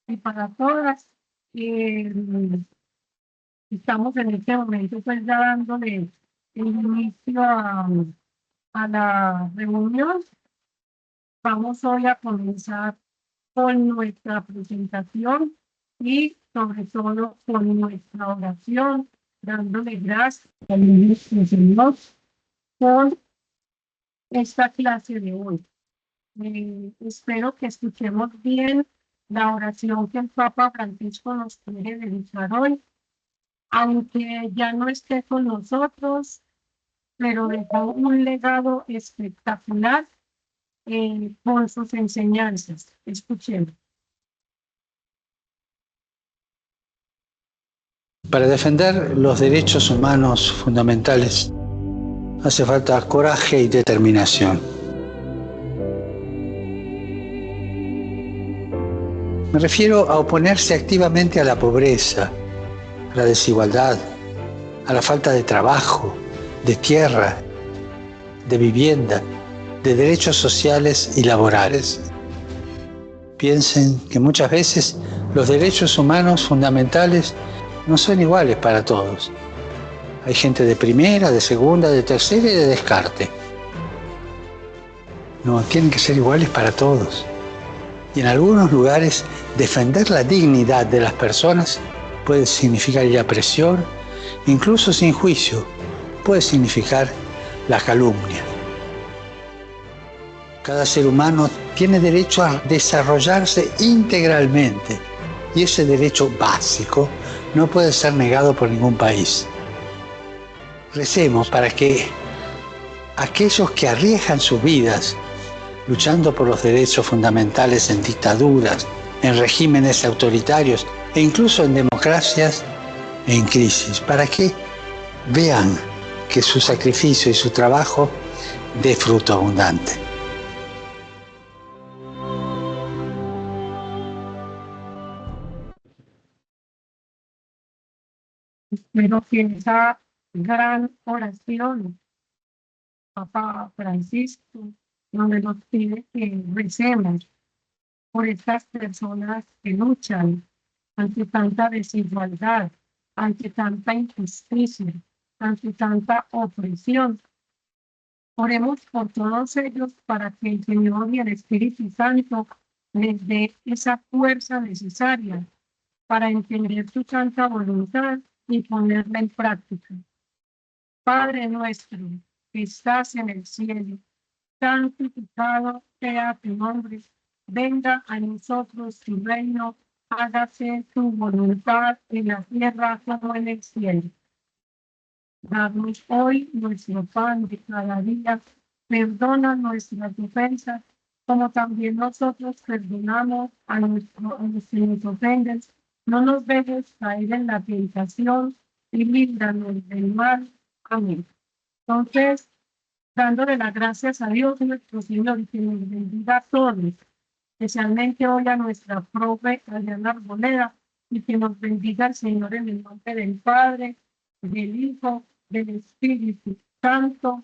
y para todas. Eh, Estamos en este momento pues ya dándole inicio a la reunión. Vamos hoy a comenzar con nuestra presentación y sobre todo con nuestra oración, dándole gracias al nuestro Señor por esta clase de hoy. Espero que escuchemos bien la oración que el Papa Francisco nos quiere dedicar hoy, aunque ya no esté con nosotros, pero dejó un legado espectacular con sus enseñanzas. Escuchemos. Para defender los derechos humanos fundamentales hace falta coraje y determinación. Me refiero a oponerse activamente a la pobreza, a la desigualdad, a la falta de trabajo, de tierra, de vivienda, de derechos sociales y laborales. Piensen que muchas veces los derechos humanos fundamentales no son iguales para todos. Hay gente de primera, de segunda, de tercera y de descarte. No, tienen que ser iguales para todos. Y en algunos lugares, defender la dignidad de las personas puede significar ir a presión, incluso sin juicio, puede significar la calumnia. Cada ser humano tiene derecho a desarrollarse integralmente y ese derecho básico no puede ser negado por ningún país. Recemos para que aquellos que arriesgan sus vidas luchando por los derechos fundamentales en dictaduras, en regímenes autoritarios e incluso en democracias en crisis, para que vean que su sacrificio y su trabajo dé fruto abundante. Espero que esa gran oración, Papa Francisco, donde nos pide que recemos por estas personas que luchan ante tanta desigualdad, ante tanta injusticia, ante tanta opresión. Oremos por todos ellos para que el Señor y el Espíritu Santo les dé esa fuerza necesaria para entender su santa voluntad y ponerla en práctica. Padre nuestro, que estás en el cielo, santificado sea tu nombre, venga a nosotros tu reino, hágase tu voluntad en la tierra como en el cielo. Danos hoy nuestro pan de cada día, perdona nuestras ofensas, como también nosotros perdonamos a los que nos ofenden. No nos dejes caer en la tentación y líbranos del mal. Amén. Entonces, dándole las gracias a Dios nuestro Señor y que nos bendiga a todos, especialmente hoy a nuestra profe Adriana Arboleda, y que nos bendiga el Señor en el nombre del Padre, del Hijo, del Espíritu Santo.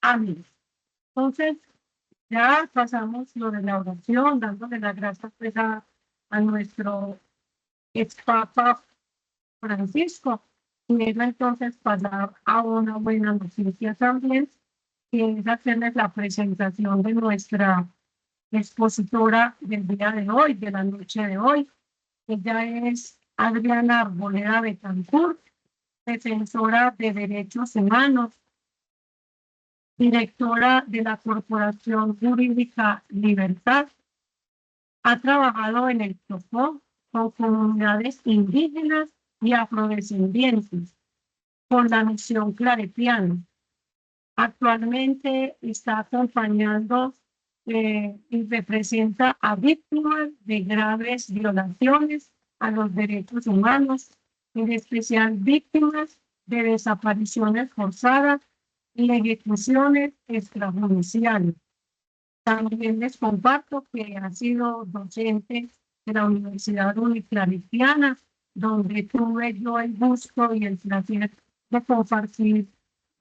Amén. Entonces, ya pasamos lo de la oración, dándole las gracias pues, a nuestro ex Papa Francisco. Y es entonces pasar a una buena noticia también, que es hacerles la presentación de nuestra expositora del día de hoy, de la noche de hoy. Ella es Adriana Arboleda Betancourt, defensora de derechos humanos, directora de la Corporación Jurídica Libertad. Ha trabajado en el Chocó con comunidades indígenas y afrodescendientes, con la misión Claretiano. Actualmente está acompañando y representa a víctimas de graves violaciones a los derechos humanos, en especial víctimas de desapariciones forzadas y ejecuciones extrajudiciales. También les comparto que ha sido docente de la Universidad Uniclaretiana, donde tuve yo el gusto y el placer de compartir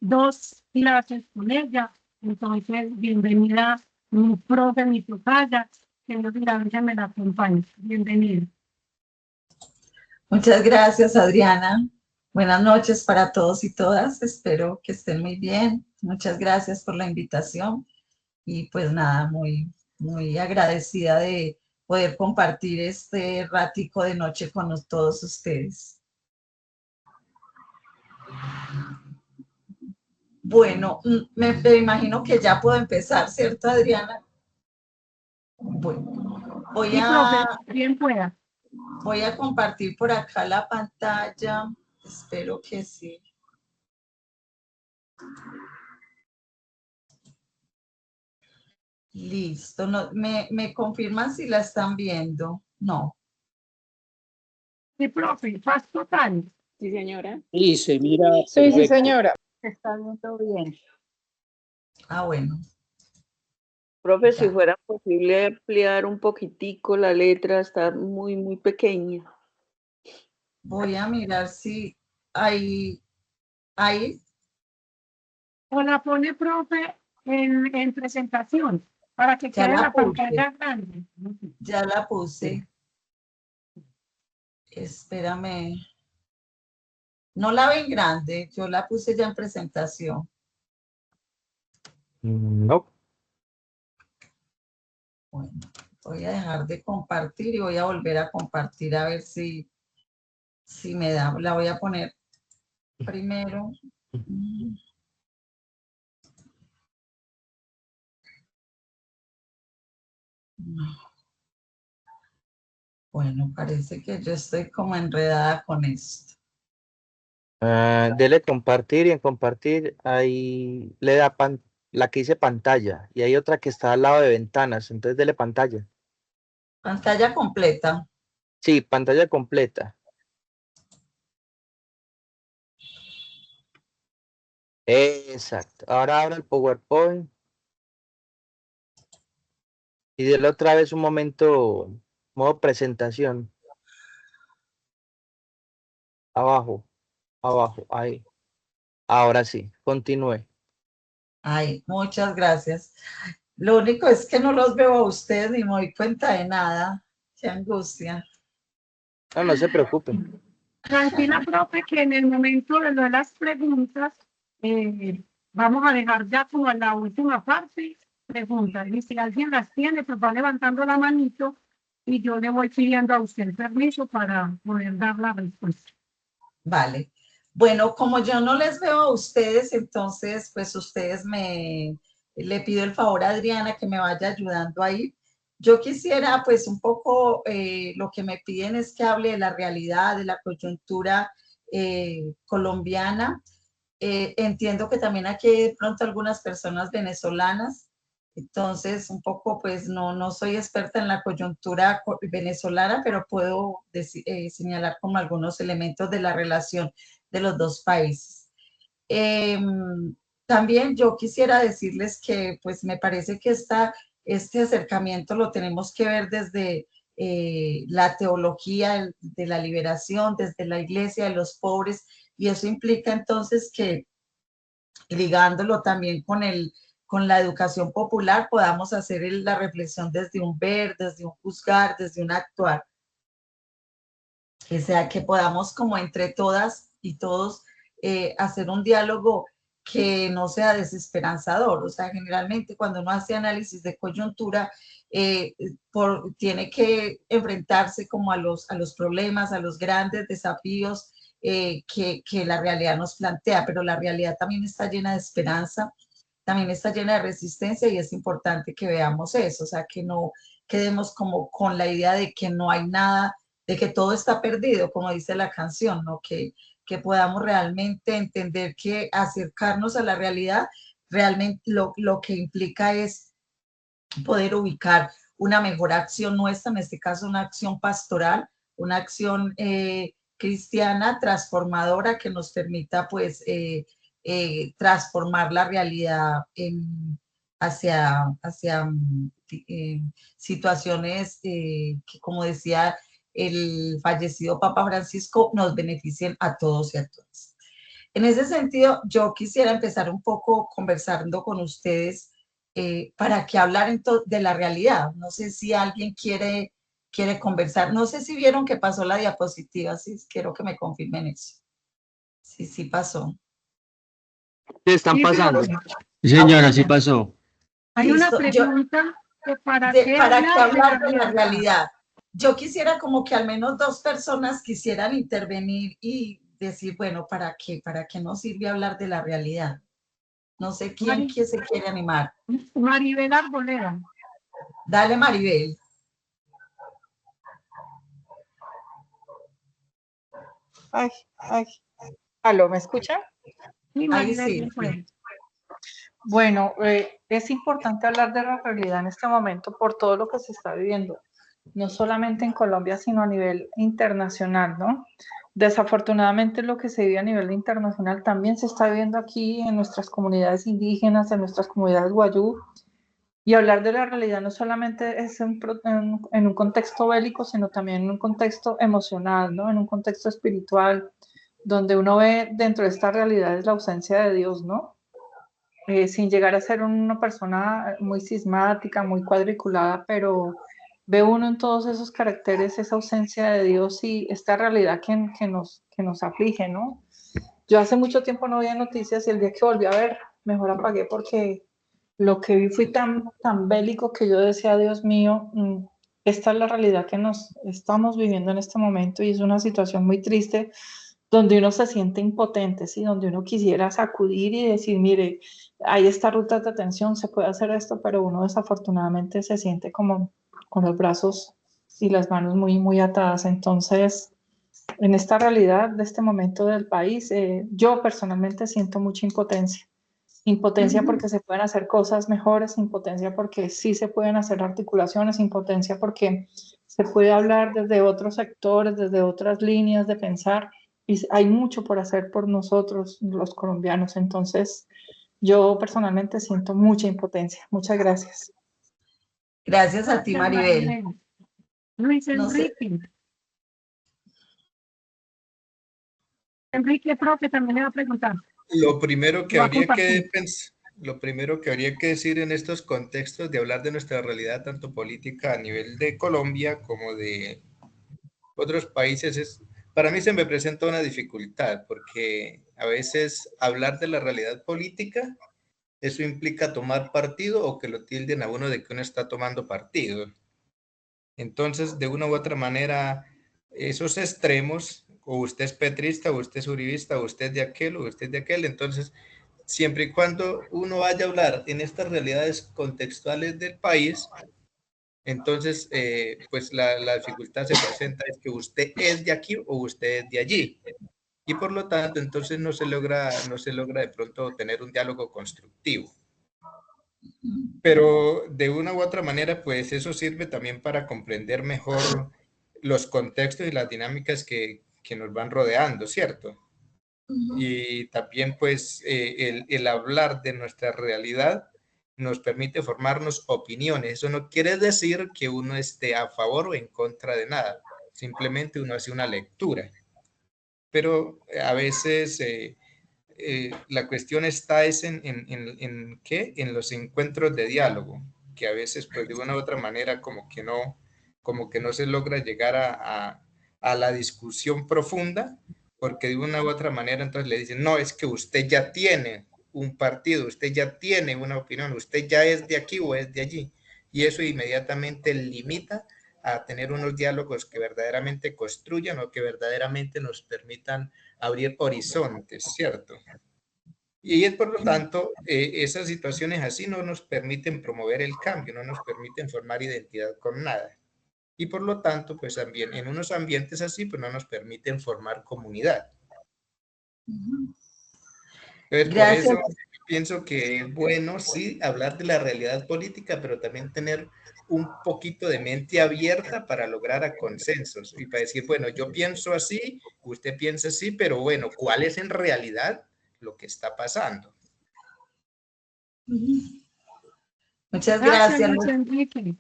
2 clases con ella. Entonces, bienvenida, mi profe, mi tocaya, que Dios y la Virgen me la acompañe. Bienvenida. Muchas gracias, Adriana. Buenas noches para todos y todas. Espero que estén muy bien. Muchas gracias por la invitación y pues nada, muy agradecida de poder compartir este ratico de noche con todos ustedes. Bueno, me imagino que ya puedo empezar, ¿cierto, Adriana? Bueno, Sí, profe, bien pueda. voy a compartir por acá la pantalla. Espero que sí. Listo. No, ¿me confirman si la están viendo? No. Sí, profe, paz total. Sí, señora. Sí, se mira Sí, sí, perfecto. señora. Está viendo bien. Ah, bueno. Profe, si Ya. fuera posible ampliar un poquitico la letra, está muy pequeña. Voy a mirar si ahí O la pone, profe, en presentación para que ya quede la la puse. pantalla grande. Ya la puse. Espérame. No la ven grande. Yo la puse ya en presentación. No. Bueno, voy a dejar de compartir y voy a volver a compartir a ver si me da. La voy a poner primero. Bueno, parece que yo estoy como enredada con esto. Dele compartir y en compartir ahí le da la que dice pantalla y hay otra que está al lado de ventanas, entonces dele pantalla. Pantalla completa. Sí, pantalla completa. Exacto. Ahora abra el PowerPoint y dele otra vez un momento, modo presentación. Abajo, abajo, ahí. Ahora sí, continúe. Ay, muchas gracias. Lo único es que no los veo a ustedes ni me doy cuenta de nada. Qué angustia. No, no se preocupe. Tranquila, profe, que en el momento de lo de las preguntas, vamos a dejar ya como en la última parte preguntas. Y si alguien las tiene, pues va levantando la manito y yo le voy pidiendo a usted el permiso para poder dar la respuesta. Vale. Bueno, como yo no les veo a ustedes, entonces, pues le pido el favor a Adriana que me vaya ayudando ahí. Yo quisiera, pues, un poco, lo que me piden es que hable de la realidad, de la coyuntura colombiana. Entiendo que también aquí hay de pronto algunas personas venezolanas, entonces un poco pues no soy experta en la coyuntura venezolana, pero puedo señalar como algunos elementos de la relación de los dos países. Eh, También yo quisiera decirles que pues me parece que este acercamiento lo tenemos que ver desde la teología de la liberación, desde la iglesia de los pobres, y eso implica entonces que ligándolo también con la educación popular, podamos hacer la reflexión desde un ver, desde un juzgar, desde un actuar. Que sea que podamos como entre todas y todos hacer un diálogo que no sea desesperanzador. O sea, generalmente cuando uno hace análisis de coyuntura, tiene que enfrentarse como a los problemas, a los grandes desafíos que la realidad nos plantea, pero la realidad también está llena de esperanza, también está llena de resistencia y es importante que veamos eso, o sea, que no quedemos como con la idea de que no hay nada, de que todo está perdido, como dice la canción, ¿no? Que podamos realmente entender que acercarnos a la realidad realmente lo que implica es poder ubicar una mejor acción nuestra, en este caso una acción pastoral, una acción cristiana transformadora que nos permita pues transformar la realidad hacia situaciones que, como decía el fallecido Papa Francisco, nos beneficien a todos y a todas. En ese sentido, yo quisiera empezar un poco conversando con ustedes para que hablar de la realidad. No sé si alguien quiere conversar. No sé si vieron que pasó la diapositiva, sí, quiero que me confirmen eso. Sí, sí pasó. ¿Qué están Sí, pasando? pero Sí, señora, sí Bueno, pasó. hay una listo. pregunta que para qué ¿Para qué hablar de la hablar de la realidad. realidad? Yo quisiera como que al menos 2 personas quisieran intervenir y decir, bueno, ¿para qué? ¿Para qué nos sirve hablar de la realidad? No sé quién se quiere animar. Maribel Arboleda. Dale, Maribel. Ay, ay. ¿Aló, me escuchan? Sí, Ahí Maribel, sí, bien sí. puede. Bueno, es importante hablar de la realidad en este momento por todo lo que se está viviendo, no solamente en Colombia, sino a nivel internacional, ¿no? Desafortunadamente lo que se vive a nivel internacional también se está viviendo aquí en nuestras comunidades indígenas, en nuestras comunidades guayú, y hablar de la realidad no solamente es en un contexto bélico, sino también en un contexto emocional, ¿no? En un contexto espiritual, donde uno ve dentro de esta realidad es la ausencia de Dios, ¿no? Sin llegar a ser una persona muy cismática, muy cuadriculada, pero ve uno en todos esos caracteres esa ausencia de Dios y esta realidad que nos aflige, ¿no? Yo hace mucho tiempo no veía noticias y el día que volví a ver, mejor apagué porque lo que vi fue tan bélico que yo decía, Dios mío, esta es la realidad que nos estamos viviendo en este momento y es una situación muy triste donde uno se siente impotente, ¿sí? Donde uno quisiera sacudir y decir, mire, hay esta ruta de atención, se puede hacer esto, pero uno desafortunadamente se siente como con los brazos y las manos muy atadas. Entonces, en esta realidad de este momento del país, yo personalmente siento mucha impotencia. Impotencia porque se pueden hacer cosas mejores, impotencia porque sí se pueden hacer articulaciones, impotencia porque se puede hablar desde otros sectores, desde otras líneas de pensar y hay mucho por hacer por nosotros, los colombianos. Entonces, yo personalmente siento mucha impotencia. Muchas gracias. Gracias a ti, Gracias, Maribel. Maribel. Luis No sé, Enrique. Enrique, profe, también le va a preguntar. Lo primero que Va a habría compartir. lo primero que habría que decir en estos contextos de hablar de nuestra realidad, tanto política a nivel de Colombia como de otros países, es, para mí se me presenta una dificultad, porque a veces hablar de la realidad política, eso implica tomar partido o que lo tilden a uno de que uno está tomando partido. Entonces, de una u otra manera, esos extremos, o usted es petrista, o usted es uribista, o usted es de aquel, o usted es de aquel, entonces, siempre y cuando uno vaya a hablar en estas realidades contextuales del país, entonces, pues la dificultad se presenta es que usted es de aquí o usted es de allí. Y por lo tanto, entonces no se logra de pronto tener un diálogo constructivo. Pero de una u otra manera, pues eso sirve también para comprender mejor los contextos y las dinámicas que nos van rodeando, ¿cierto? Y también pues el hablar de nuestra realidad nos permite formarnos opiniones. Eso no quiere decir que uno esté a favor o en contra de nada, simplemente uno hace una lectura. Pero a veces la cuestión está es en ¿qué? En los encuentros de diálogo, que a veces pues de una u otra manera como que no se logra llegar a la discusión profunda, porque de una u otra manera entonces le dicen, no, es que usted ya tiene un partido, usted ya tiene una opinión, usted ya es de aquí o es de allí, y eso inmediatamente limita a tener unos diálogos que verdaderamente construyan o que verdaderamente nos permitan abrir horizontes, ¿cierto? Y es por lo tanto, esas situaciones así no nos permiten promover el cambio, no nos permiten formar identidad con nada. Y por lo tanto, pues también en unos ambientes así, pues no nos permiten formar comunidad. Entonces, por gracias. eso pienso que es bueno, sí, hablar de la realidad política, pero también tener un poquito de mente abierta para lograr a consensos y para decir, bueno, yo pienso así, usted piensa así, pero bueno, ¿cuál es en realidad lo que está pasando? Muchas Gracias, gracias. Luis Enrique.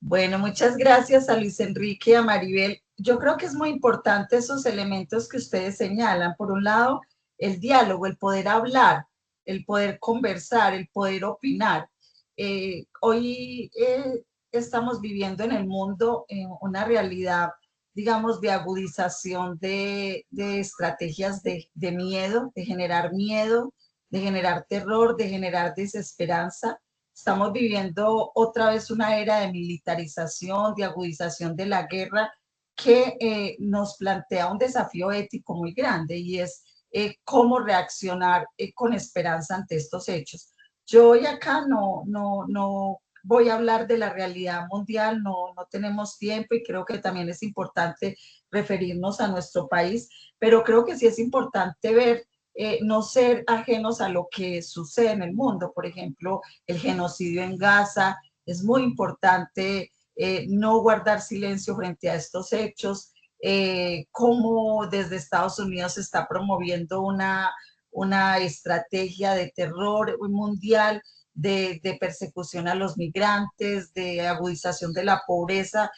Bueno, muchas gracias a Luis Enrique y a Maribel. Yo creo que es muy importante esos elementos que ustedes señalan. Por un lado, el diálogo, el poder hablar, el poder conversar, el poder opinar. Hoy estamos viviendo en el mundo una realidad, digamos, de agudización de estrategias de miedo, de generar terror, de generar desesperanza. Estamos viviendo otra vez una era de militarización, de agudización de la guerra, que nos plantea un desafío ético muy grande, y es cómo reaccionar con esperanza ante estos hechos. Yo hoy acá no voy a hablar de la realidad mundial, no tenemos tiempo, y creo que también es importante referirnos a nuestro país, pero creo que sí es importante ver, no ser ajenos a lo que sucede en el mundo. Por ejemplo, el genocidio en Gaza. Es muy importante no guardar silencio frente a estos hechos, cómo desde Estados Unidos se está promoviendo una estrategia de terror mundial, de persecución a los migrantes, de agudización de la pobreza,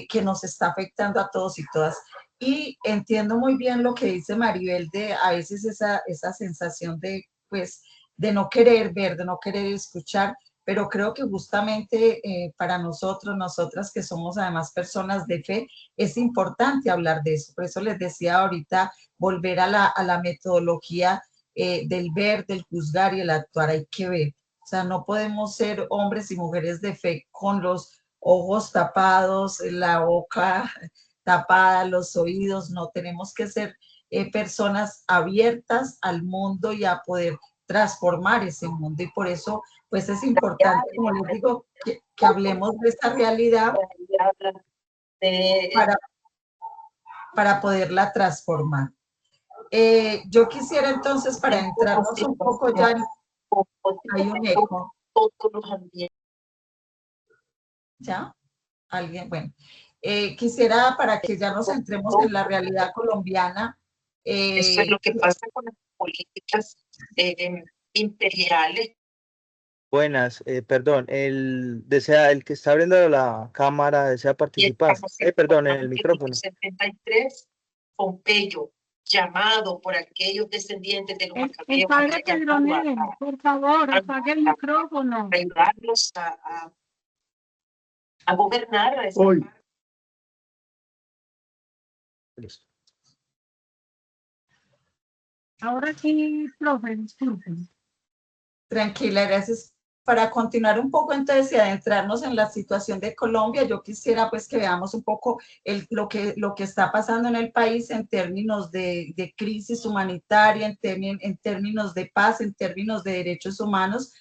que nos está afectando a todos y todas. Y entiendo muy bien lo que dice Maribel, de a veces esa sensación de, pues, de no querer ver, de no querer escuchar, pero creo que justamente para nosotros, nosotras que somos además personas de fe, es importante hablar de eso. Por eso les decía ahorita, volver a la metodología del ver, del juzgar y el actuar. Hay que ver. O sea, no podemos ser hombres y mujeres de fe con los ojos tapados, la boca tapada, los oídos. No, tenemos que ser personas abiertas al mundo y a poder transformar ese mundo. Y por eso, pues es importante, como les digo, que hablemos de esta realidad para poderla transformar. Yo quisiera entonces, para entrarnos un poco ya, hay un eco. ¿Ya? ¿Alguien? Bueno. Quisiera, para que ya nos centremos en la realidad colombiana. Eso es lo que pasa con las políticas imperiales. Buenas, perdón, el que está abriendo la cámara desea participar. Perdón, en el micrófono. 73, Pompeyo, llamado por aquellos descendientes de los El padre Pedronel, por favor, apague el micrófono. Ayudarlos a gobernar. Hoy. Listo. Ahora sí, profe, disculpen. Tranquila, gracias. Para continuar un poco entonces y adentrarnos en la situación de Colombia, yo quisiera pues que veamos un poco lo que está pasando en el país en términos de crisis humanitaria, en términos de paz, en términos de derechos humanos.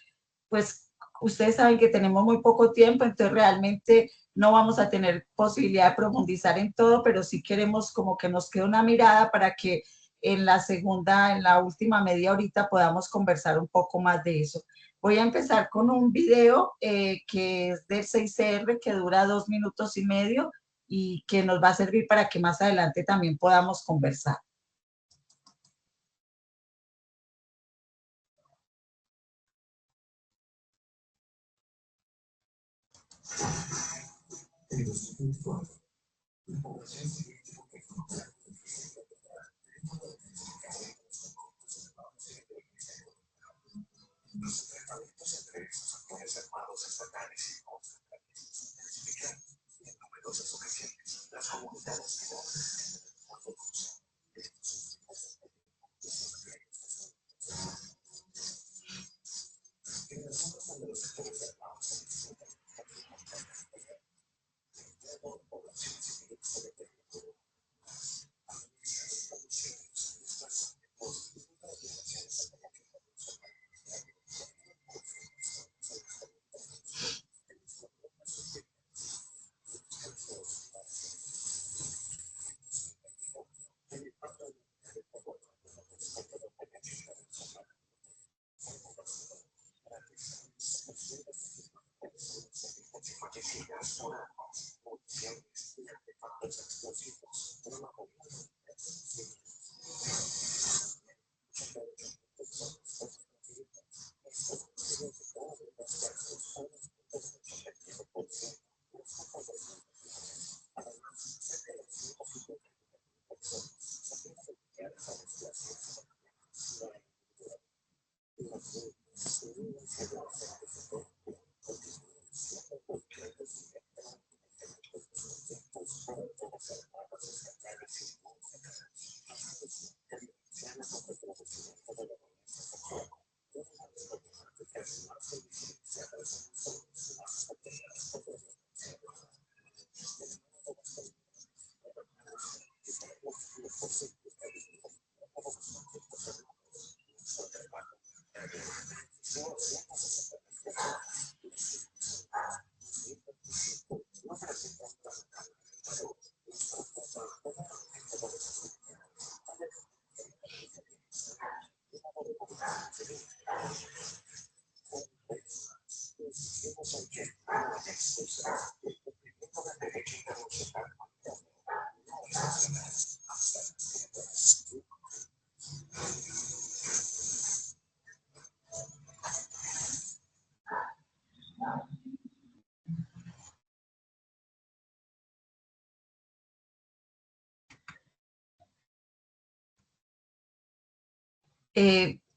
Pues ustedes saben que tenemos muy poco tiempo, entonces realmente no vamos a tener posibilidad de profundizar en todo, pero sí queremos como que nos quede una mirada para que en la última media horita podamos conversar un poco más de eso. Voy a empezar con un video que es del 6CR, que dura 2 minutos y medio y que nos va a servir para que más adelante también podamos conversar. Los enfrentamientos entre estos actores armados estatales y en numerosas ocasiones las comunidades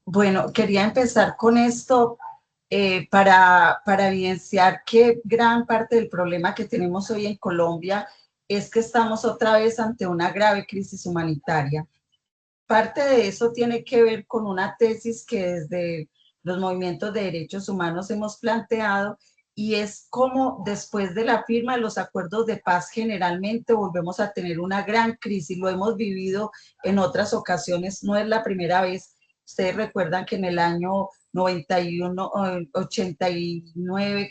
Bueno, quería empezar con esto para evidenciar que gran parte del problema que tenemos hoy en Colombia es que estamos otra vez ante una grave crisis humanitaria. Parte de eso tiene que ver con una tesis que desde los movimientos de derechos humanos hemos planteado, y es cómo después de la firma de los acuerdos de paz generalmente volvemos a tener una gran crisis. Lo hemos vivido en otras ocasiones, no es la primera vez. Ustedes recuerdan que en el año 91, 89,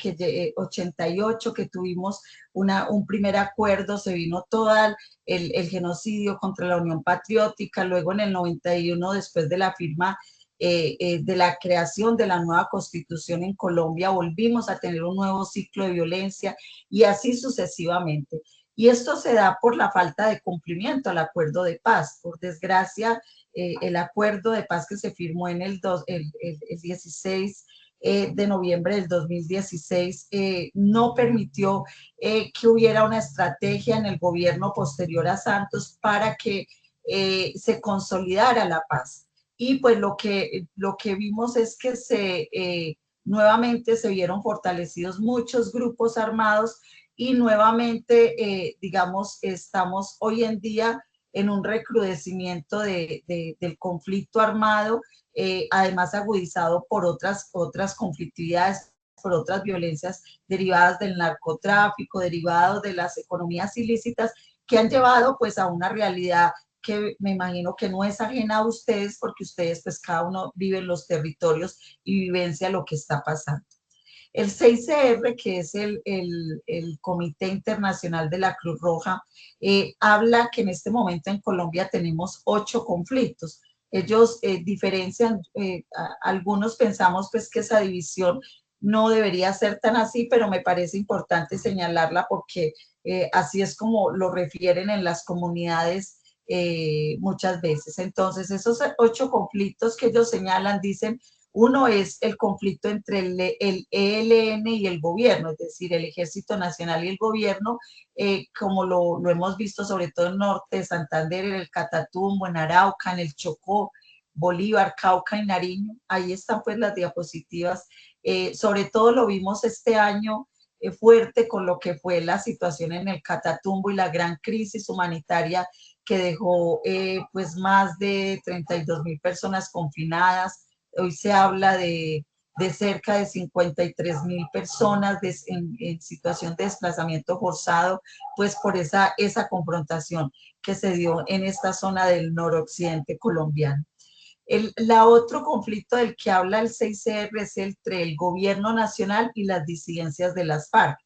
88, que tuvimos un primer acuerdo, se vino todo el genocidio contra la Unión Patriótica. Luego en el 91, después de la firma de la creación de la nueva Constitución en Colombia, volvimos a tener un nuevo ciclo de violencia, y así sucesivamente. Y esto se da por la falta de cumplimiento al acuerdo de paz. Por desgracia, el acuerdo de paz que se firmó en el 16 de noviembre del 2016 no permitió que hubiera una estrategia en el gobierno posterior a Santos para que se consolidara la paz. Y pues lo que vimos es que nuevamente se vieron fortalecidos muchos grupos armados, y nuevamente, digamos, estamos hoy en día en un recrudecimiento del conflicto armado, además agudizado por otras conflictividades, por otras violencias derivadas del narcotráfico, derivados de las economías ilícitas, que han llevado pues a una realidad que me imagino que no es ajena a ustedes, porque ustedes pues cada uno vive en los territorios y vivencia lo que está pasando. El CICR, que es el Comité Internacional de la Cruz Roja, habla que en este momento en Colombia tenemos 8 conflictos. Ellos diferencian, algunos pensamos pues que esa división no debería ser tan así, pero me parece importante señalarla porque así es como lo refieren en las comunidades muchas veces. Entonces, esos 8 conflictos que ellos señalan, dicen: uno es el conflicto entre el ELN y el gobierno, es decir, el Ejército Nacional y el gobierno, como lo hemos visto sobre todo en el norte de Santander, en el Catatumbo, en Arauca, en el Chocó, Bolívar, Cauca y Nariño. Ahí están pues las diapositivas. Sobre todo lo vimos este año fuerte con lo que fue la situación en el Catatumbo y la gran crisis humanitaria que dejó pues más de 32.000 personas confinadas. Hoy se habla de cerca de 53.000 personas en situación de desplazamiento forzado, pues por esa confrontación que se dio en esta zona del noroccidente colombiano. La otro conflicto del que habla el CICR es entre el gobierno nacional y las disidencias de las FARC.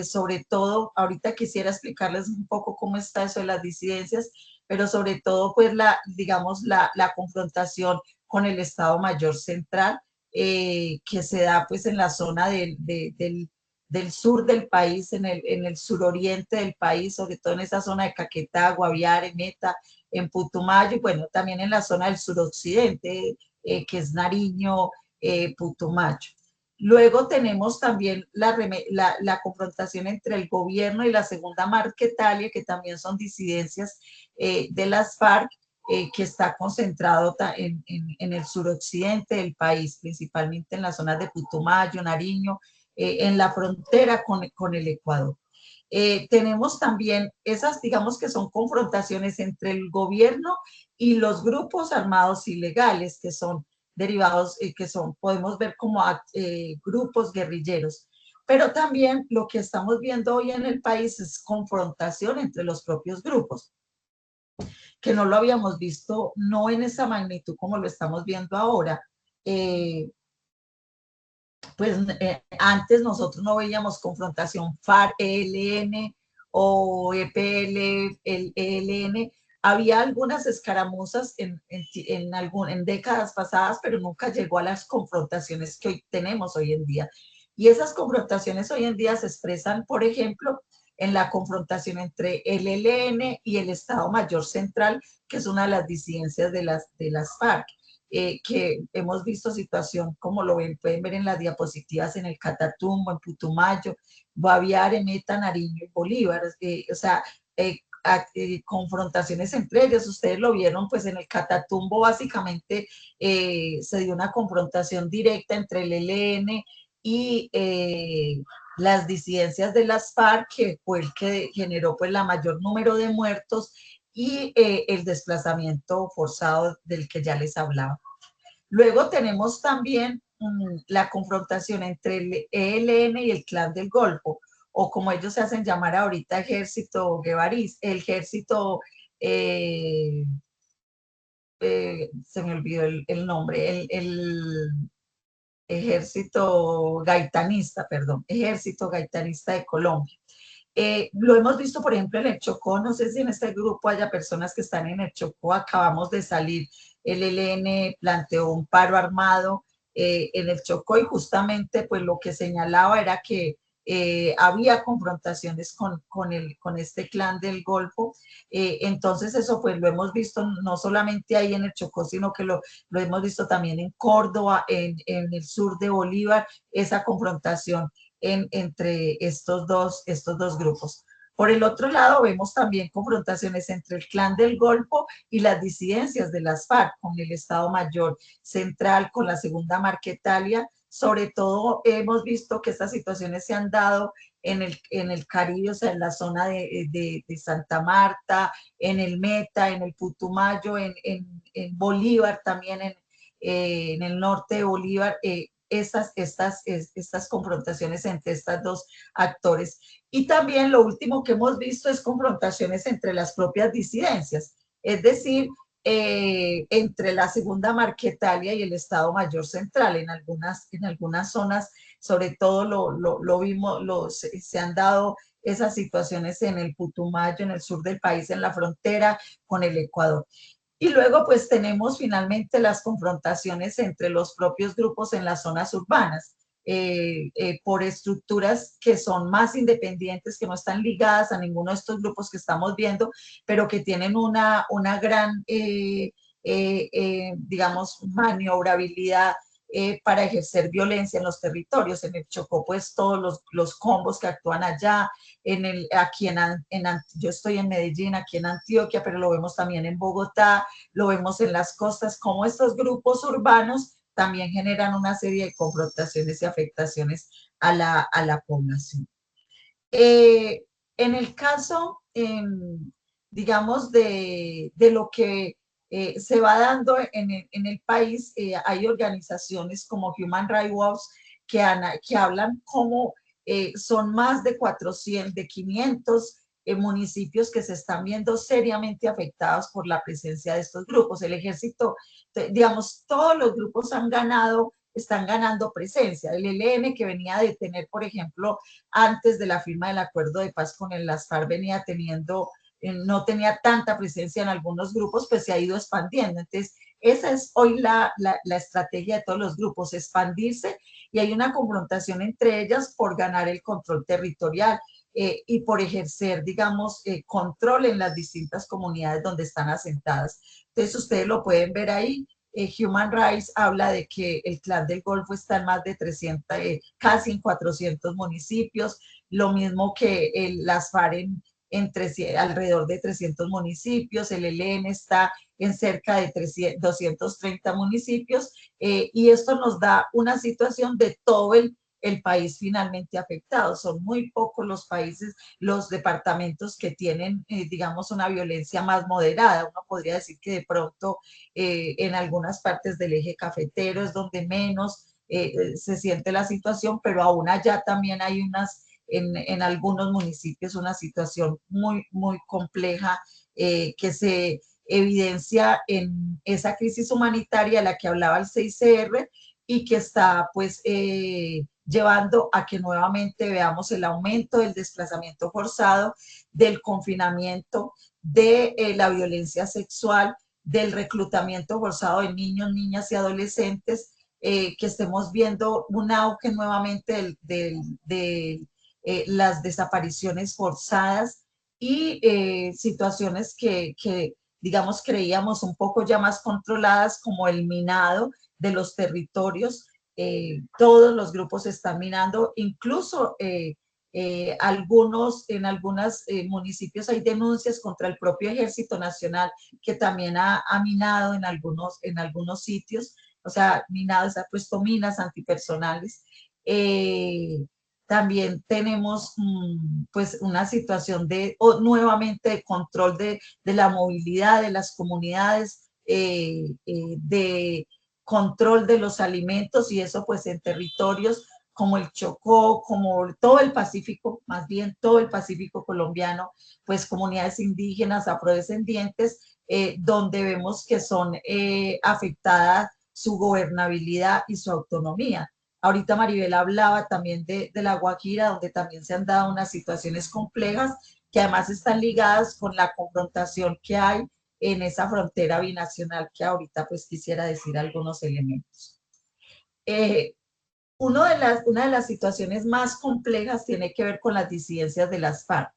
Sobre todo, ahorita quisiera explicarles un poco cómo está eso de las disidencias, pero sobre todo, pues, digamos, la confrontación con el Estado Mayor Central, que se da, pues, en la zona del sur del país, en el suroriente del país, sobre todo en esa zona de Caquetá, Guaviare, Meta, en Putumayo, y bueno, también en la zona del suroccidente, que es Nariño, Putumayo. Luego tenemos también la confrontación entre el gobierno y la Segunda Marquetalia, que también son disidencias de las FARC, que está concentrado en el suroccidente del país, principalmente en las zonas de Putumayo, Nariño, en la frontera con el Ecuador. Tenemos también esas, digamos, que son confrontaciones entre el gobierno y los grupos armados ilegales, que son derivados, podemos ver como grupos guerrilleros. Pero también lo que estamos viendo hoy en el país es confrontación entre los propios grupos, que no lo habíamos visto, no en esa magnitud como lo estamos viendo ahora. Pues antes nosotros no veíamos confrontación FARC-ELN o EPL, el ELN. Había algunas escaramuzas en décadas pasadas, pero nunca llegó a las confrontaciones que hoy tenemos hoy en día. Y esas confrontaciones hoy en día se expresan, por ejemplo, en la confrontación entre el ELN y el Estado Mayor Central, que es una de las disidencias de las FARC. Que hemos visto situación, como lo pueden ver en las diapositivas, en el Catatumbo, en Putumayo, Guaviare, Meta, Nariño y Bolívar, o sea, confrontaciones entre ellos. Ustedes lo vieron, pues en el Catatumbo básicamente se dio una confrontación directa entre el ELN y las disidencias de las FARC, que fue el que generó pues la mayor número de muertos y el desplazamiento forzado del que ya les hablaba. Luego tenemos también la confrontación entre el ELN y el Clan del Golfo, o como ellos se hacen llamar ahorita, Ejército Guevarís, el Ejército, se me olvidó el nombre, el Ejército Gaitanista, perdón, Ejército Gaitanista de Colombia. Lo hemos visto, por ejemplo, en el Chocó. No sé si en este grupo haya personas que están en el Chocó. Acabamos de salir, el ELN planteó un paro armado en el Chocó, y justamente pues lo que señalaba era que había confrontaciones con este clan del Golfo. Entonces eso pues lo hemos visto no solamente ahí en el Chocó, sino que lo hemos visto también en Córdoba, en el sur de Bolívar, esa confrontación entre estos dos grupos. Por el otro lado, vemos también confrontaciones entre el Clan del Golfo y las disidencias de las FARC, con el Estado Mayor Central, con la Segunda Marquetalia. Sobre todo, hemos visto que estas situaciones se han dado en el Caribe, o sea, en la zona de Santa Marta, en el Meta, en el Putumayo, en Bolívar también, en el norte de Bolívar, estas confrontaciones entre estos dos actores. Y también lo último que hemos visto es confrontaciones entre las propias disidencias, es decir, entre la Segunda Marquetalia y el Estado Mayor Central. En algunas zonas, sobre todo lo vimos, se han dado esas situaciones en el Putumayo, en el sur del país, en la frontera con el Ecuador. Y luego pues tenemos finalmente las confrontaciones entre los propios grupos en las zonas urbanas, por estructuras que son más independientes, que no están ligadas a ninguno de estos grupos que estamos viendo, pero que tienen una gran, digamos, maniobrabilidad para ejercer violencia en los territorios. En el Chocó, pues todos los combos que actúan allá, yo estoy en Medellín, aquí en Antioquia, pero lo vemos también en Bogotá, lo vemos en las costas, como estos grupos urbanos también generan una serie de confrontaciones y afectaciones a la población. En el caso, digamos, de lo que se va dando en el país, hay organizaciones como Human Rights Watch que hablan como son más de 500 municipios que se están viendo seriamente afectados por la presencia de estos grupos. El ejército, digamos, todos los grupos están ganando presencia. El ELN, que venía de tener, por ejemplo, antes de la firma del acuerdo de paz con las FARC, venía teniendo, no tenía tanta presencia en algunos grupos, pues se ha ido expandiendo. Entonces, esa es hoy la estrategia de todos los grupos, expandirse, y hay una confrontación entre ellas por ganar el control territorial y por ejercer, digamos, control en las distintas comunidades donde están asentadas. Entonces, ustedes lo pueden ver ahí. Human Rights habla de que el Clan del Golfo está en más de 300, casi en 400 municipios, lo mismo que las FARC alrededor de 300 municipios, el ELN está en cerca de 230 municipios, y esto nos da una situación de todo el país finalmente afectado. Son muy pocos los países, los departamentos que tienen, digamos, una violencia más moderada. Uno podría decir que de pronto en algunas partes del eje cafetero es donde menos se siente la situación, pero aún allá también hay en algunos municipios una situación muy, muy compleja que se evidencia en esa crisis humanitaria a la que hablaba el CICR, y que está pues llevando a que nuevamente veamos el aumento del desplazamiento forzado, del confinamiento, de la violencia sexual, del reclutamiento forzado de niños, niñas y adolescentes, que estemos viendo un auge nuevamente del las desapariciones forzadas y situaciones que, digamos, creíamos un poco ya más controladas, como el minado de los territorios. Todos los grupos están minando, incluso en algunos municipios hay denuncias contra el propio Ejército Nacional, que también ha minado en algunos sitios, o sea, minado, se ha puesto minas antipersonales. También tenemos pues una situación nuevamente de control de la movilidad de las comunidades, de control de los alimentos, y eso pues en territorios como el Chocó, como todo el Pacífico, más bien todo el Pacífico colombiano, pues comunidades indígenas, afrodescendientes, donde vemos que son afectadas su gobernabilidad y su autonomía. Ahorita Maribel hablaba también de La Guajira, donde también se han dado unas situaciones complejas que además están ligadas con la confrontación que hay en esa frontera binacional, que ahorita pues quisiera decir algunos elementos. Una de las situaciones más complejas tiene que ver con las disidencias de las FARC.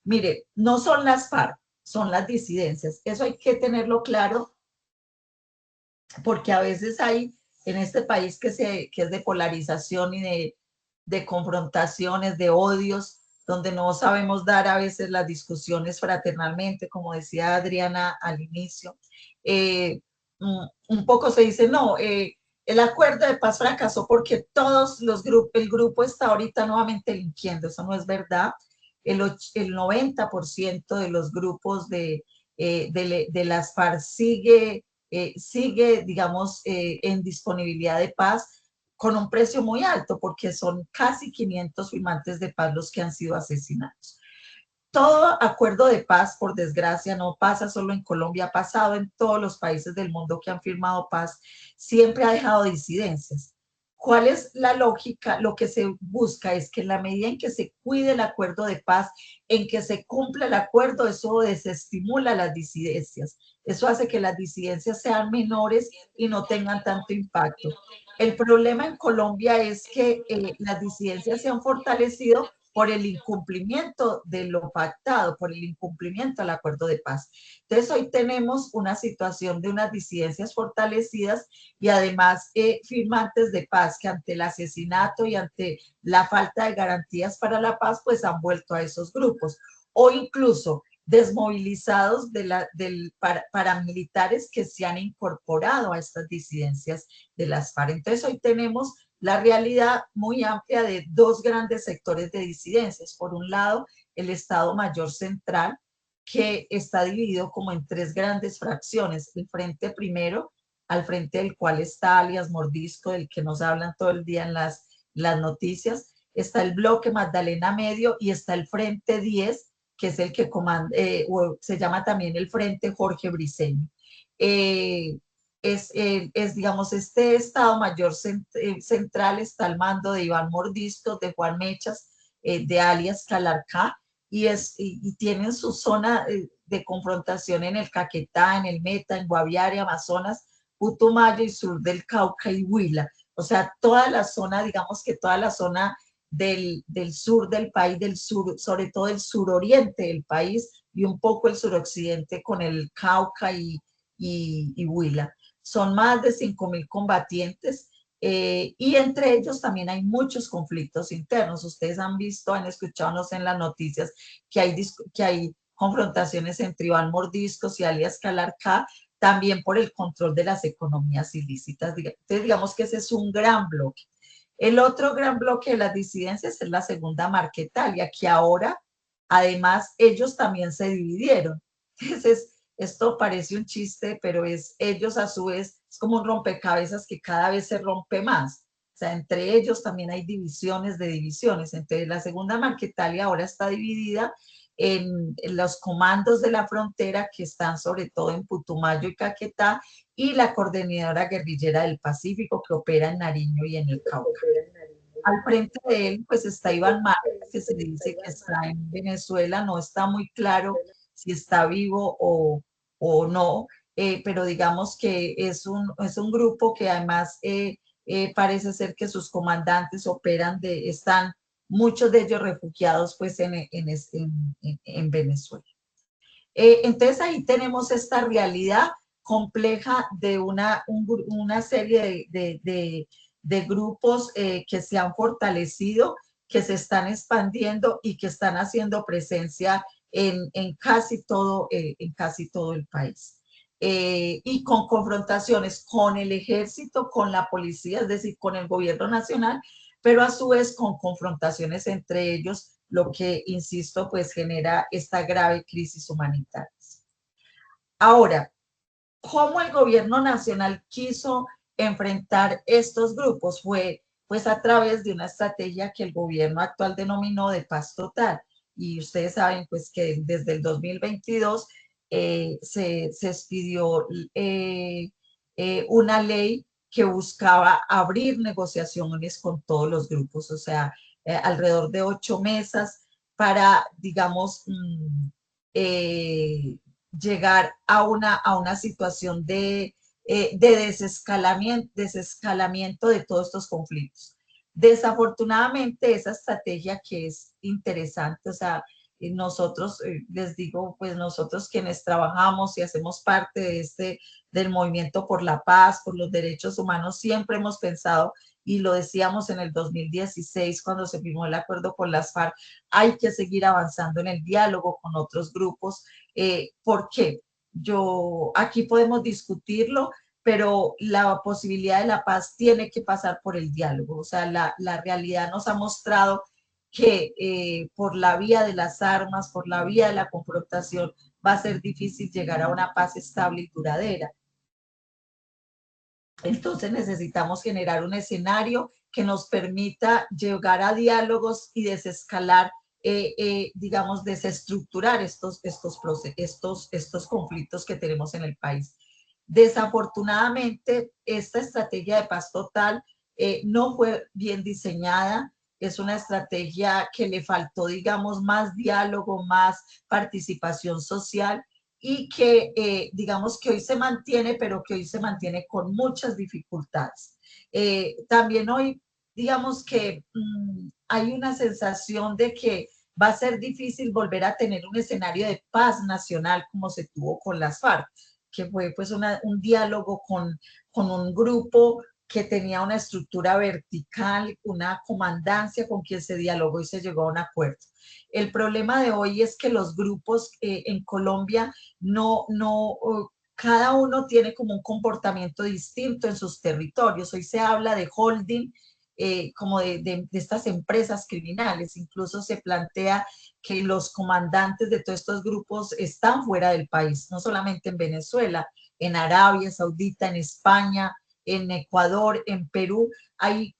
Mire, no son las FARC, son las disidencias. Eso hay que tenerlo claro, porque a veces hay en este país que es de polarización y de confrontaciones, de odios, donde no sabemos dar a veces las discusiones fraternalmente, como decía Adriana al inicio. Un poco se dice, no, el acuerdo de paz fracasó porque el grupo está ahorita nuevamente delinquiendo. Eso no es verdad. El 90% de los grupos de las FARC sigue, digamos, en disponibilidad de paz, con un precio muy alto, porque son casi 500 firmantes de paz los que han sido asesinados. Todo acuerdo de paz, por desgracia, no pasa solo en Colombia, ha pasado en todos los países del mundo que han firmado paz, siempre ha dejado disidencias. ¿Cuál es la lógica? Lo que se busca es que en la medida en que se cuide el acuerdo de paz, en que se cumpla el acuerdo, eso desestimula las disidencias. Eso hace que las disidencias sean menores y no tengan tanto impacto. El problema en Colombia es que las disidencias se han fortalecido por el incumplimiento de lo pactado, por el incumplimiento al acuerdo de paz. Entonces, hoy tenemos una situación de unas disidencias fortalecidas y además firmantes de paz que ante el asesinato y ante la falta de garantías para la paz, pues han vuelto a esos grupos. O incluso desmovilizados paramilitares que se han incorporado a estas disidencias de las FARC. Entonces, hoy tenemos la realidad muy amplia de dos grandes sectores de disidencias. Por un lado, el Estado Mayor Central, que está dividido como en tres grandes fracciones. El frente primero, al frente del cual está alias Mordisco, del que nos hablan todo el día en las noticias. Está el bloque Magdalena Medio y está el frente 10, que es el que comanda, o se llama también el frente Jorge Briceño. Digamos, este Estado Mayor Central está al mando de Iván Mordisco, de Juan Mechas, de alias Calarcá, y tienen su zona de confrontación en el Caquetá, en el Meta, en Guaviare, Amazonas, Putumayo y sur del Cauca y Huila. O sea, toda la zona, digamos que toda la zona del sur del país, del sur, sobre todo el suroriente del país y un poco el suroccidente con el Cauca y Huila. Son más de 5.000 combatientes y entre ellos también hay muchos conflictos internos. Ustedes han visto, han escuchado en las noticias que hay confrontaciones entre Iván Mordiscos y alias Calarcá, también por el control de las economías ilícitas. Entonces, digamos que ese es un gran bloque. El otro gran bloque de las disidencias es la segunda Marquetalia, que ahora, además, ellos también se dividieron. Entonces, esto parece un chiste, pero ellos a su vez, es como un rompecabezas que cada vez se rompe más. O sea, entre ellos también hay divisiones de divisiones. Entonces, la segunda Marquetalia ahora está dividida en los comandos de la frontera, que están sobre todo en Putumayo y Caquetá, y la Coordinadora Guerrillera del Pacífico, que opera en Nariño y en el Cauca. Al frente de él, pues está Iván Márquez, que se dice que está en Venezuela. No está muy claro si está vivo o no, pero digamos que es un grupo que además parece ser que sus comandantes están muchos de ellos refugiados pues en Venezuela. Entonces ahí tenemos esta realidad compleja de una serie de grupos que se han fortalecido, que se están expandiendo y que están haciendo presencia en casi todo el país. Y con confrontaciones con el ejército, con la policía, es decir, con el gobierno nacional, pero a su vez con confrontaciones entre ellos, lo que, insisto, pues genera esta grave crisis humanitaria. Ahora, ¿cómo el gobierno nacional quiso enfrentar estos grupos? Fue pues a través de una estrategia que el gobierno actual denominó de paz total. Y ustedes saben pues que desde el 2022 se expidió una ley que buscaba abrir negociaciones con todos los grupos, o sea, alrededor de 8 mesas para, digamos, llegar a una situación de desescalamiento de todos estos conflictos. Desafortunadamente, esa estrategia que es interesante, o sea, nosotros, les digo, pues nosotros quienes trabajamos y hacemos parte del movimiento por la paz, por los derechos humanos, siempre hemos pensado, y lo decíamos en el 2016 cuando se firmó el acuerdo con las FARC, hay que seguir avanzando en el diálogo con otros grupos. ¿Por qué? Aquí podemos discutirlo, pero la posibilidad de la paz tiene que pasar por el diálogo. O sea, la realidad nos ha mostrado que por la vía de las armas, por la vía de la confrontación, va a ser difícil llegar a una paz estable y duradera. Entonces necesitamos generar un escenario que nos permita llegar a diálogos y desescalar, digamos, desestructurar estos conflictos que tenemos en el país. Desafortunadamente, esta estrategia de paz total no fue bien diseñada. Es una estrategia que le faltó, digamos, más diálogo, más participación social, y que digamos que hoy se mantiene, pero que hoy se mantiene con muchas dificultades. También hoy, digamos que hay una sensación de que va a ser difícil volver a tener un escenario de paz nacional como se tuvo con las FARC, que fue pues un diálogo con un grupo que tenía una estructura vertical, una comandancia con quien se dialogó y se llegó a un acuerdo. El problema de hoy es que los grupos en Colombia cada uno tiene como un comportamiento distinto en sus territorios. Hoy se habla de holding, como de estas empresas criminales. Incluso se plantea que los comandantes de todos estos grupos están fuera del país, no solamente en Venezuela, en Arabia Saudita, en España, en Ecuador, en Perú. Hay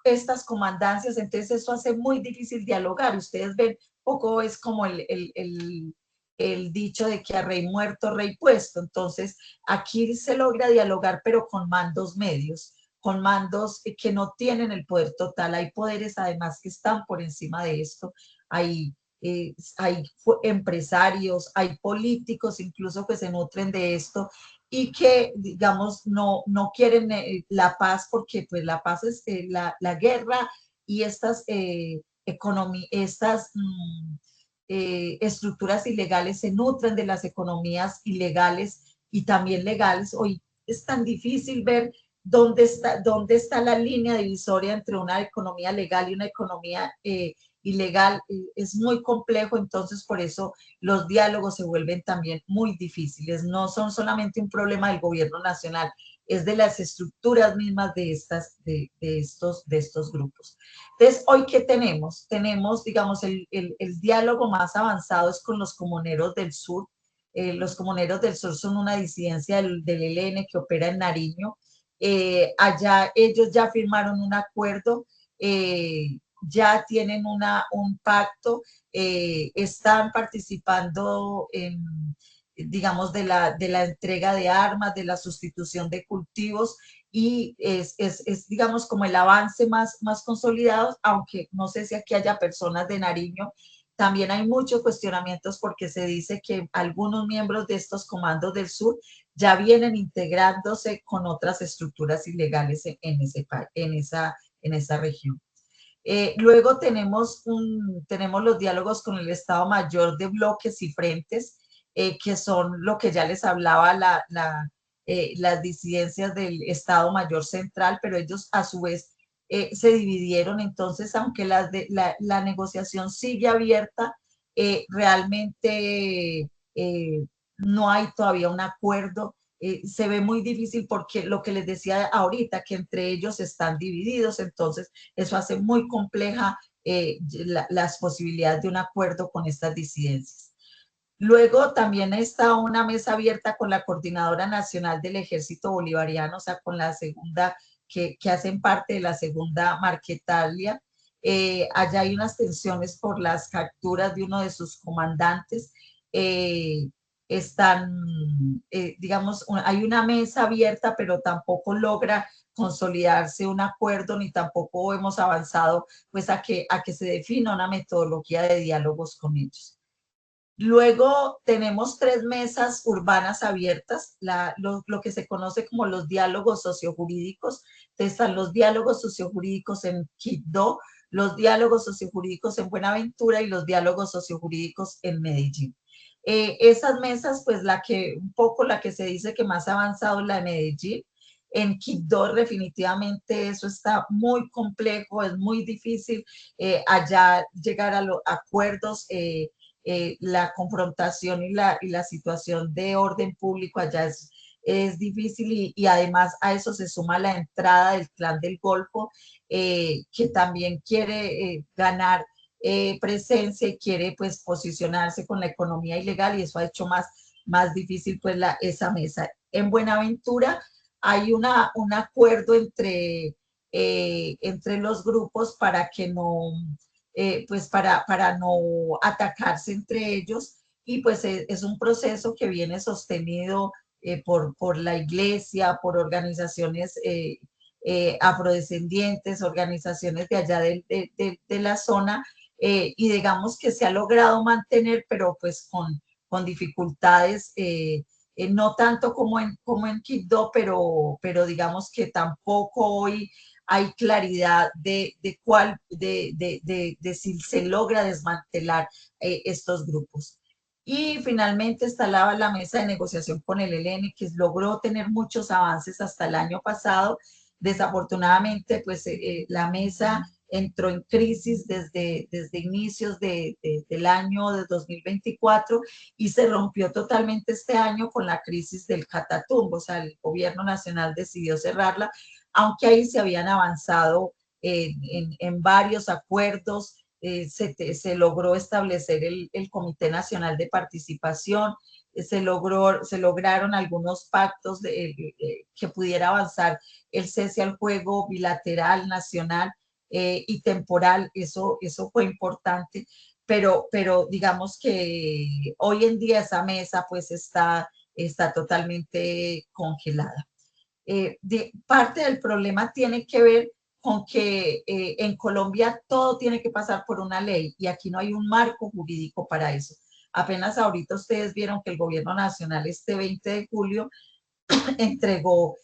estas comandancias, entonces eso hace muy difícil dialogar. Ustedes ven, poco es como el dicho de que a rey muerto, rey puesto. Entonces, aquí se logra dialogar, pero con mandos medios, con mandos que no tienen el poder total. Hay poderes además que están por encima de esto. Hay empresarios, hay políticos incluso que se nutren de esto y que, digamos, no quieren la paz, porque pues la paz es la guerra, y estas estructuras ilegales se nutren de las economías ilegales y también legales. Hoy es tan difícil ver dónde está la línea divisoria entre una economía legal y una economía ilegal. Es muy complejo, entonces por eso los diálogos se vuelven también muy difíciles. No son solamente un problema del gobierno nacional, es de las estructuras mismas de estos grupos. Entonces, ¿hoy qué tenemos? Tenemos, digamos, el diálogo más avanzado es con los comuneros del sur. Los comuneros del sur son una disidencia del ELN que opera en Nariño. Allá ellos ya firmaron un acuerdo, ya tienen un pacto, están participando en, digamos, de la entrega de armas, de la sustitución de cultivos, y es digamos, como el avance más consolidado, aunque no sé si aquí haya personas de Nariño. También hay muchos cuestionamientos porque se dice que algunos miembros de estos comandos del sur ya vienen integrándose con otras estructuras ilegales en esa región. Luego tenemos los diálogos con el Estado Mayor de bloques y frentes, que son lo que ya les hablaba, las disidencias del Estado Mayor Central, pero ellos a su vez se dividieron. Entonces, aunque la negociación sigue abierta, realmente no hay todavía un acuerdo. Se ve muy difícil porque lo que les decía ahorita, que entre ellos están divididos, entonces eso hace muy compleja las posibilidades de un acuerdo con estas disidencias. Luego también está una mesa abierta con la Coordinadora Nacional del Ejército Bolivariano, o sea, con la segunda, que hacen parte de la segunda Marquetalia. Allá hay unas tensiones por las capturas de uno de sus comandantes. Digamos, hay una mesa abierta, pero tampoco logra consolidarse un acuerdo, ni tampoco hemos avanzado pues a que se defina una metodología de diálogos con ellos. Luego tenemos 3 mesas urbanas abiertas, lo que se conoce como los diálogos sociojurídicos. Entonces están los diálogos sociojurídicos en Quibdó, los diálogos sociojurídicos en Buenaventura y los diálogos sociojurídicos en Medellín. Esas mesas, pues un poco la que se dice que más ha avanzado es la de Medellín. En Quibdó definitivamente eso está muy complejo, es muy difícil allá llegar a los acuerdos. La confrontación y la situación de orden público allá es difícil, y además a eso se suma la entrada del Clan del Golfo, que también quiere ganar presencia y quiere pues posicionarse con la economía ilegal, y eso ha hecho más difícil pues esa mesa. En Buenaventura hay un acuerdo entre los grupos para que no pues para no atacarse entre ellos, y pues es un proceso que viene sostenido por la iglesia, por organizaciones afrodescendientes, organizaciones de allá de la zona, y digamos que se ha logrado mantener, pero pues con dificultades, no tanto como en Quibdó, pero digamos que tampoco hoy hay claridad de si se logra desmantelar estos grupos. Y finalmente está la mesa de negociación con el ELN, que logró tener muchos avances hasta el año pasado. Desafortunadamente, pues la mesa entró en crisis desde inicios del año de 2024, y se rompió totalmente este año con la crisis del Catatumbo. O sea, el gobierno nacional decidió cerrarla, aunque ahí se habían avanzado en varios acuerdos. Se logró establecer el Comité Nacional de Participación, se lograron algunos pactos que pudiera avanzar el cese al fuego bilateral, nacional y temporal. Eso fue importante, pero digamos que hoy en día esa mesa pues está totalmente congelada. Parte del problema tiene que ver con que en Colombia todo tiene que pasar por una ley, y aquí no hay un marco jurídico para eso. Apenas ahorita ustedes vieron que el gobierno nacional este 20 de julio entregó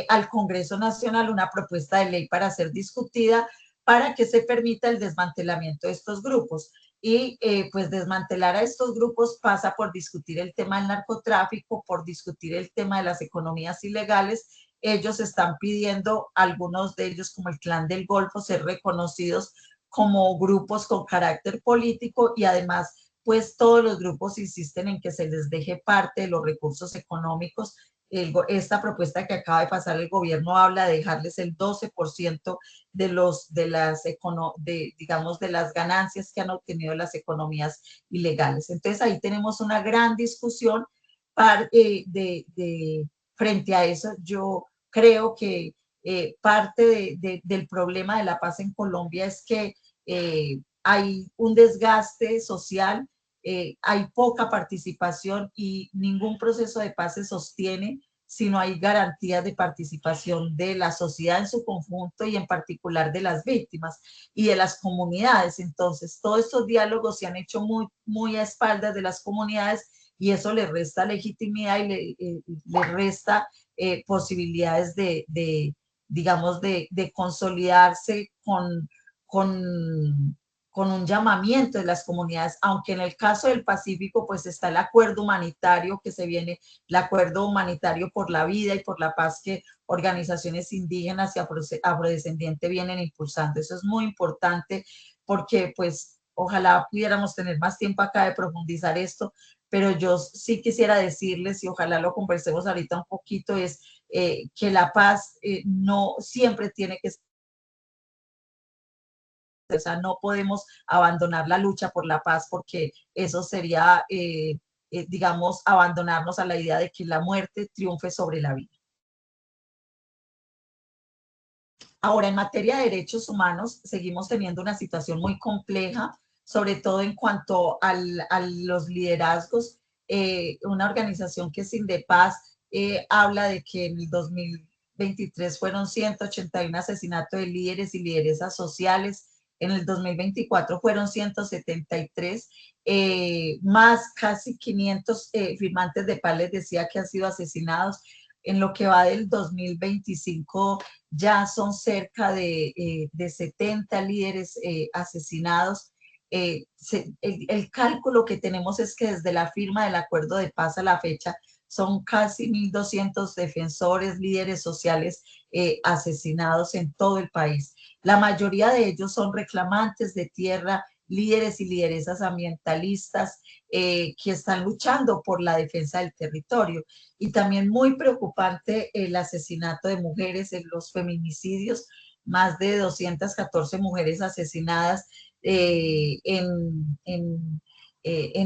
al Congreso Nacional una propuesta de ley para ser discutida, para que se permita el desmantelamiento de estos grupos. Y pues desmantelar a estos grupos pasa por discutir el tema del narcotráfico, por discutir el tema de las economías ilegales. Ellos están pidiendo, algunos de ellos como el Clan del Golfo, ser reconocidos como grupos con carácter político, y además pues todos los grupos insisten en que se les deje parte de los recursos económicos. Esta propuesta que acaba de pasar el gobierno habla de dejarles el 12% digamos, de las ganancias que han obtenido las economías ilegales. Entonces ahí tenemos una gran discusión frente a eso. Yo creo que parte del problema de la paz en Colombia es que hay un desgaste social, hay poca participación, y ningún proceso de paz se sostiene si no hay garantías de participación de la sociedad en su conjunto, y en particular de las víctimas y de las comunidades. Entonces, todos estos diálogos se han hecho muy a espaldas de las comunidades, y eso le resta legitimidad y le resta posibilidades digamos, de consolidarse con un llamamiento de las comunidades, aunque en el caso del Pacífico pues está el acuerdo humanitario que se viene, el acuerdo humanitario por la vida y por la paz que organizaciones indígenas y afrodescendientes vienen impulsando. Eso es muy importante porque pues ojalá pudiéramos tener más tiempo acá de profundizar esto, pero yo sí quisiera decirles, y ojalá lo conversemos ahorita un poquito, es que la paz no siempre tiene que ser, o sea, no podemos abandonar la lucha por la paz porque eso sería, digamos, abandonarnos a la idea de que la muerte triunfe sobre la vida. Ahora, en materia de derechos humanos, seguimos teniendo una situación muy compleja, sobre todo en cuanto a los liderazgos. Una organización que es Indepaz habla de que en el 2023 fueron 181 asesinatos de líderes y lideresas sociales. En el 2024 fueron 173, más casi 500 firmantes de paz les decía que han sido asesinados. En lo que va del 2025 ya son cerca de 70 líderes asesinados. El cálculo que tenemos es que desde la firma del acuerdo de paz a la fecha son casi 1.200 defensores, líderes sociales asesinados en todo el país. La mayoría de ellos son reclamantes de tierra, líderes y lideresas ambientalistas que están luchando por la defensa del territorio. Y también muy preocupante el asesinato de mujeres, en los feminicidios, más de 214 mujeres asesinadas en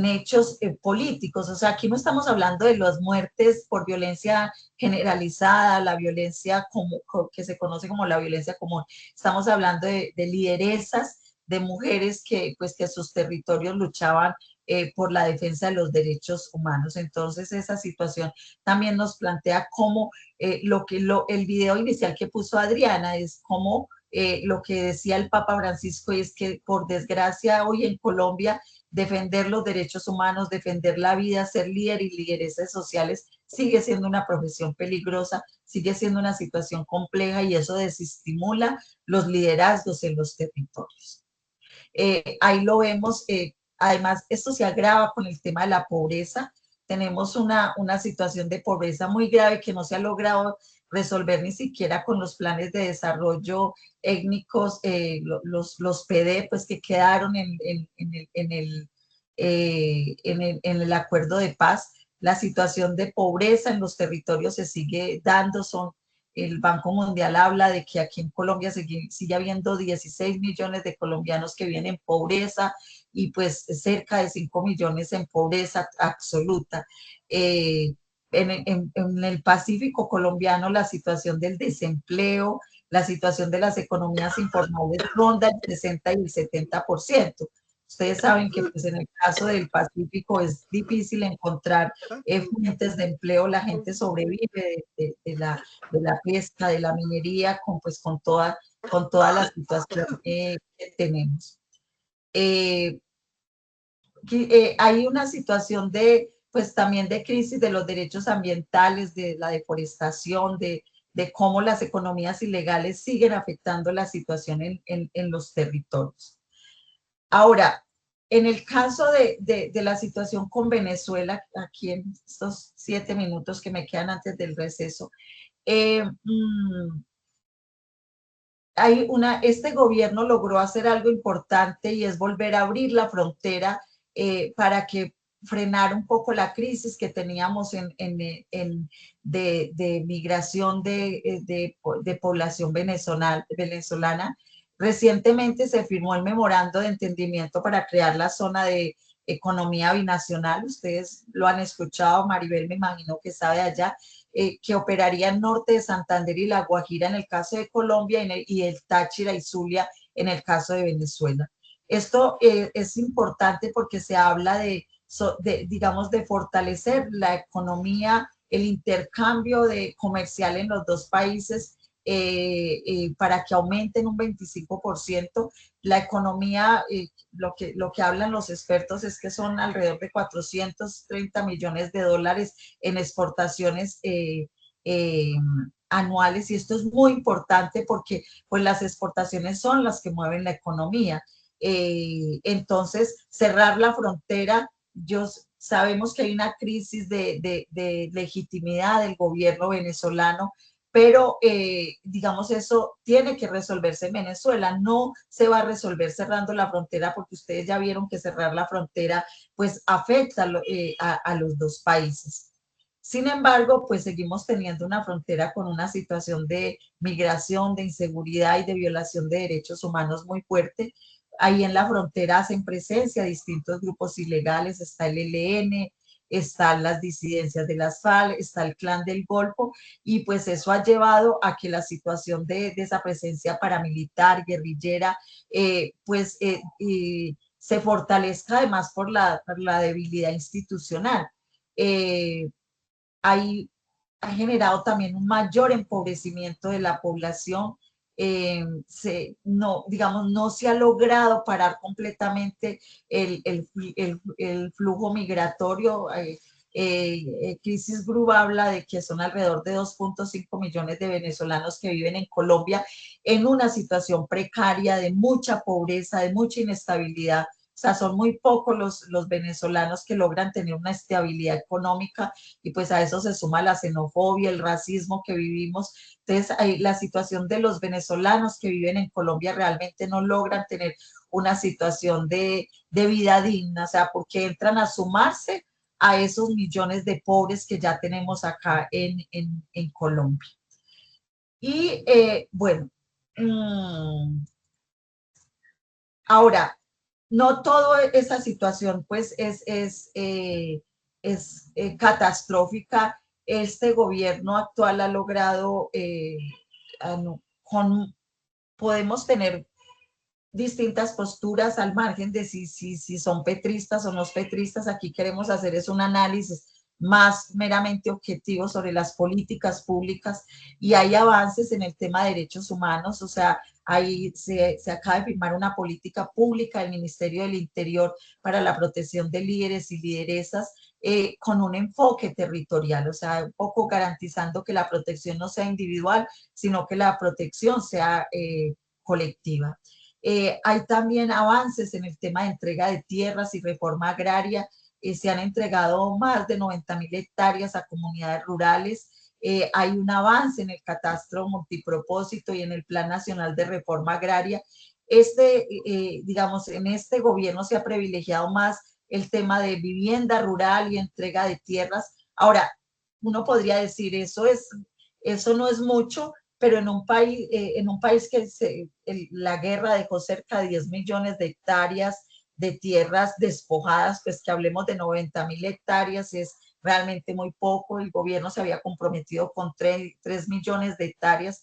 hechos políticos. O sea, aquí no estamos hablando de las muertes por violencia generalizada, la violencia que se conoce como la violencia común. Estamos hablando de lideresas, de mujeres que, pues, que sus territorios luchaban por la defensa de los derechos humanos. Entonces, esa situación también nos plantea cómo el video inicial que puso Adriana es cómo lo que decía el Papa Francisco es que, por desgracia, hoy en Colombia, defender los derechos humanos, defender la vida, ser líder y lideresas sociales sigue siendo una profesión peligrosa, sigue siendo una situación compleja y eso desestimula los liderazgos en los territorios. Ahí lo vemos, además esto se agrava con el tema de la pobreza. Tenemos una situación de pobreza muy grave que no se ha logrado resolver ni siquiera con los planes de desarrollo étnicos, los PD, pues que quedaron en el acuerdo de paz. La situación de pobreza en los territorios se sigue dando, el Banco Mundial habla de que aquí en Colombia sigue habiendo 16 millones de colombianos que viven en pobreza y pues cerca de 5 millones en pobreza absoluta. En el Pacífico colombiano la situación del desempleo, la situación de las economías informales ronda el 60 y el 70%. Ustedes saben que pues, en el caso del Pacífico es difícil encontrar fuentes de empleo, la gente sobrevive de la pesca, de la minería, con toda la situación que tenemos. Hay una situación pues también de crisis de los derechos ambientales, de la deforestación, de cómo las economías ilegales siguen afectando la situación en los territorios. Ahora, en el caso de la situación con Venezuela, aquí en estos 7 minutos que me quedan antes del receso, este gobierno logró hacer algo importante y es volver a abrir la frontera para que frenar un poco la crisis que teníamos de migración de población venezolana. Recientemente se firmó el memorando de entendimiento para crear la zona de economía binacional. Ustedes lo han escuchado, Maribel me imagino que sabe allá, que operaría el norte de Santander y La Guajira en el caso de Colombia y el Táchira y Zulia en el caso de Venezuela. Esto es importante porque se habla digamos, de fortalecer la economía, el intercambio comercial en los dos países para que aumenten un 25%. La economía, lo que hablan los expertos es que son alrededor de 430 millones de dólares en exportaciones anuales, y esto es muy importante porque pues las exportaciones son las que mueven la economía. Entonces, cerrar la frontera, sabemos que hay una crisis de legitimidad del gobierno venezolano, pero digamos eso tiene que resolverse en Venezuela, no se va a resolver cerrando la frontera porque ustedes ya vieron que cerrar la frontera pues afecta a los dos países. Sin embargo, pues seguimos teniendo una frontera con una situación de migración, de inseguridad y de violación de derechos humanos muy fuerte. Ahí en la frontera hacen presencia distintos grupos ilegales, está el ELN, están las disidencias de las FARC, está el Clan del Golfo, y pues eso ha llevado a que la situación de esa presencia paramilitar, guerrillera, se fortalezca además por la debilidad institucional. Ha generado también un mayor empobrecimiento de la población. No se ha logrado parar completamente el flujo migratorio. Crisis Group habla de que son alrededor de 2.5 millones de venezolanos que viven en Colombia en una situación precaria, de mucha pobreza, de mucha inestabilidad. O sea, son muy pocos los venezolanos que logran tener una estabilidad económica, y pues a eso se suma la xenofobia, el racismo que vivimos. Entonces, la situación de los venezolanos que viven en Colombia realmente no logran tener una situación de vida digna, o sea, porque entran a sumarse a esos millones de pobres que ya tenemos acá en Colombia. Y bueno, ahora, no toda esa situación pues es catastrófica. Este gobierno actual ha logrado, podemos tener distintas posturas al margen de si son petristas o no petristas. Aquí queremos hacer es un análisis más meramente objetivo sobre las políticas públicas, y hay avances en el tema de derechos humanos. O sea, ahí se acaba de firmar una política pública del Ministerio del Interior para la protección de líderes y lideresas, con un enfoque territorial, o sea, un poco garantizando que la protección no sea individual, sino que la protección sea colectiva. Hay también avances en el tema de entrega de tierras y reforma agraria. Se han entregado más de 90.000 hectáreas a comunidades rurales. Hay un avance en el catastro multipropósito y en el Plan Nacional de Reforma Agraria. Digamos, en este gobierno se ha privilegiado más el tema de vivienda rural y entrega de tierras. Ahora, uno podría decir, eso no es mucho, pero en un país que la guerra dejó cerca de 10 millones de hectáreas de tierras despojadas, pues que hablemos de 90.000 hectáreas es realmente muy poco. El gobierno se había comprometido con 3 millones de hectáreas.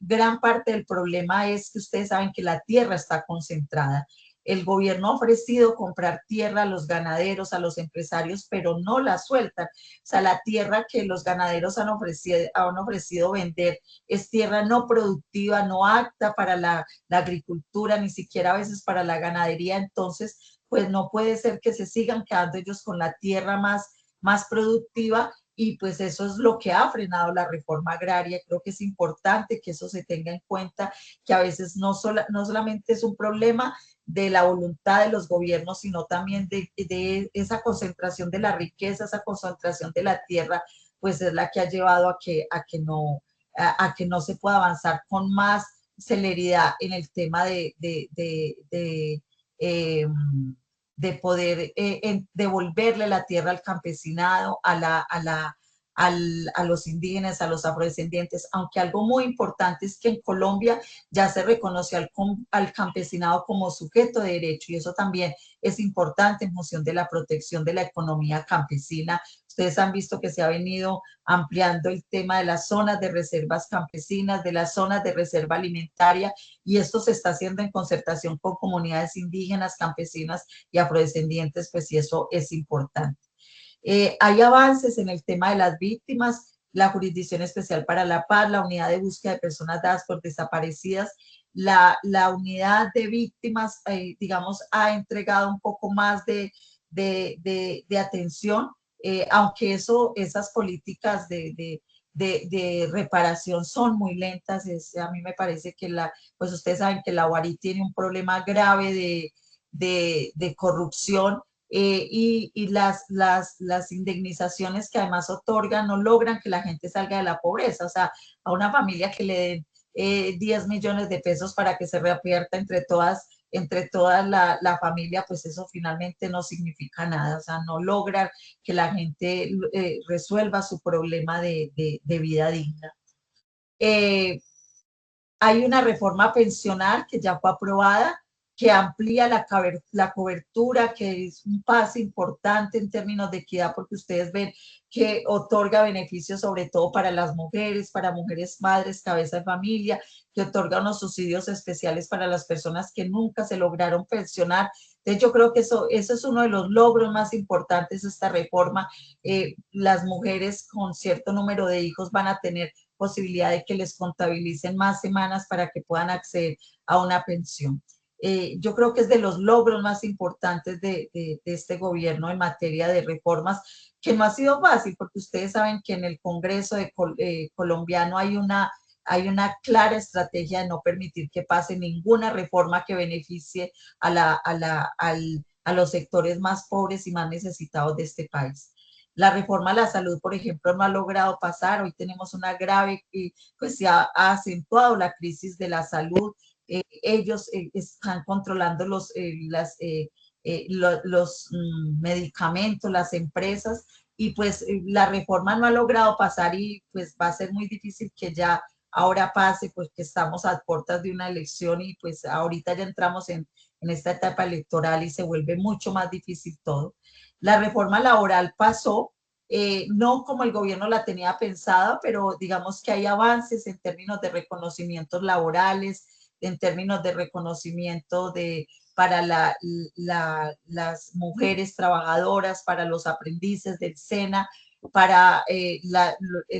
Gran parte del problema es que ustedes saben que la tierra está concentrada. El gobierno ha ofrecido comprar tierra a los ganaderos, a los empresarios, pero no la sueltan. O sea, la tierra que los ganaderos han ofrecido vender es tierra no productiva, no apta para la agricultura, ni siquiera a veces para la ganadería. Entonces, pues no puede ser que se sigan quedando ellos con la tierra más productiva, y pues eso es lo que ha frenado la reforma agraria. Creo que es importante que eso se tenga en cuenta, que a veces no solamente es un problema de la voluntad de los gobiernos, sino también de esa concentración de la riqueza, esa concentración de la tierra, pues es la que ha llevado a que no se pueda avanzar con más celeridad en el tema de poder devolverle la tierra al campesinado, a los indígenas, a los afrodescendientes. Aunque algo muy importante es que en Colombia ya se reconoció al campesinado como sujeto de derecho, y eso también es importante en función de la protección de la economía campesina. Ustedes han visto que se ha venido ampliando el tema de las zonas de reservas campesinas, de las zonas de reserva alimentaria, y esto se está haciendo en concertación con comunidades indígenas, campesinas y afrodescendientes, pues, y eso es importante. Hay avances en el tema de las víctimas, la Jurisdicción Especial para la Paz, la Unidad de Búsqueda de Personas Dadas por Desaparecidas. La unidad de víctimas, digamos, ha entregado un poco más de atención, aunque esas políticas de de reparación son muy lentas. A mí me parece que pues ustedes saben que la UARI tiene un problema grave de corrupción, y las indemnizaciones que además otorgan no logran que la gente salga de la pobreza. O sea, a una familia que le den 10 millones de pesos para que se reparta entre toda la familia, pues eso finalmente no significa nada. O sea, no logra que la gente resuelva su problema de vida digna. Hay una reforma pensional que ya fue aprobada, que amplía la cobertura, que es un paso importante en términos de equidad, porque ustedes ven que otorga beneficios sobre todo para las mujeres, para mujeres madres, cabeza de familia, que otorga unos subsidios especiales para las personas que nunca se lograron pensionar. Entonces yo creo que eso es uno de los logros más importantes de esta reforma. Las mujeres con cierto número de hijos van a tener posibilidad de que les contabilicen más semanas para que puedan acceder a una pensión. Yo creo que es de los logros más importantes de este gobierno en materia de reformas, que no ha sido fácil, porque ustedes saben que en el Congreso colombiano hay una clara estrategia de no permitir que pase ninguna reforma que beneficie a los sectores más pobres y más necesitados de este país. La reforma a la salud, por ejemplo, no ha logrado pasar. Hoy tenemos una grave, pues se ha acentuado la crisis de la salud. Ellos están controlando los medicamentos, las empresas, y pues la reforma no ha logrado pasar, y pues va a ser muy difícil que ya ahora pase, pues que estamos a puertas de una elección, y pues ahorita ya entramos en esta etapa electoral y se vuelve mucho más difícil todo. La reforma laboral pasó, no como el gobierno la tenía pensada, pero digamos que hay avances en términos de reconocimientos laborales, en términos de reconocimiento para las mujeres trabajadoras, para los aprendices del SENA, para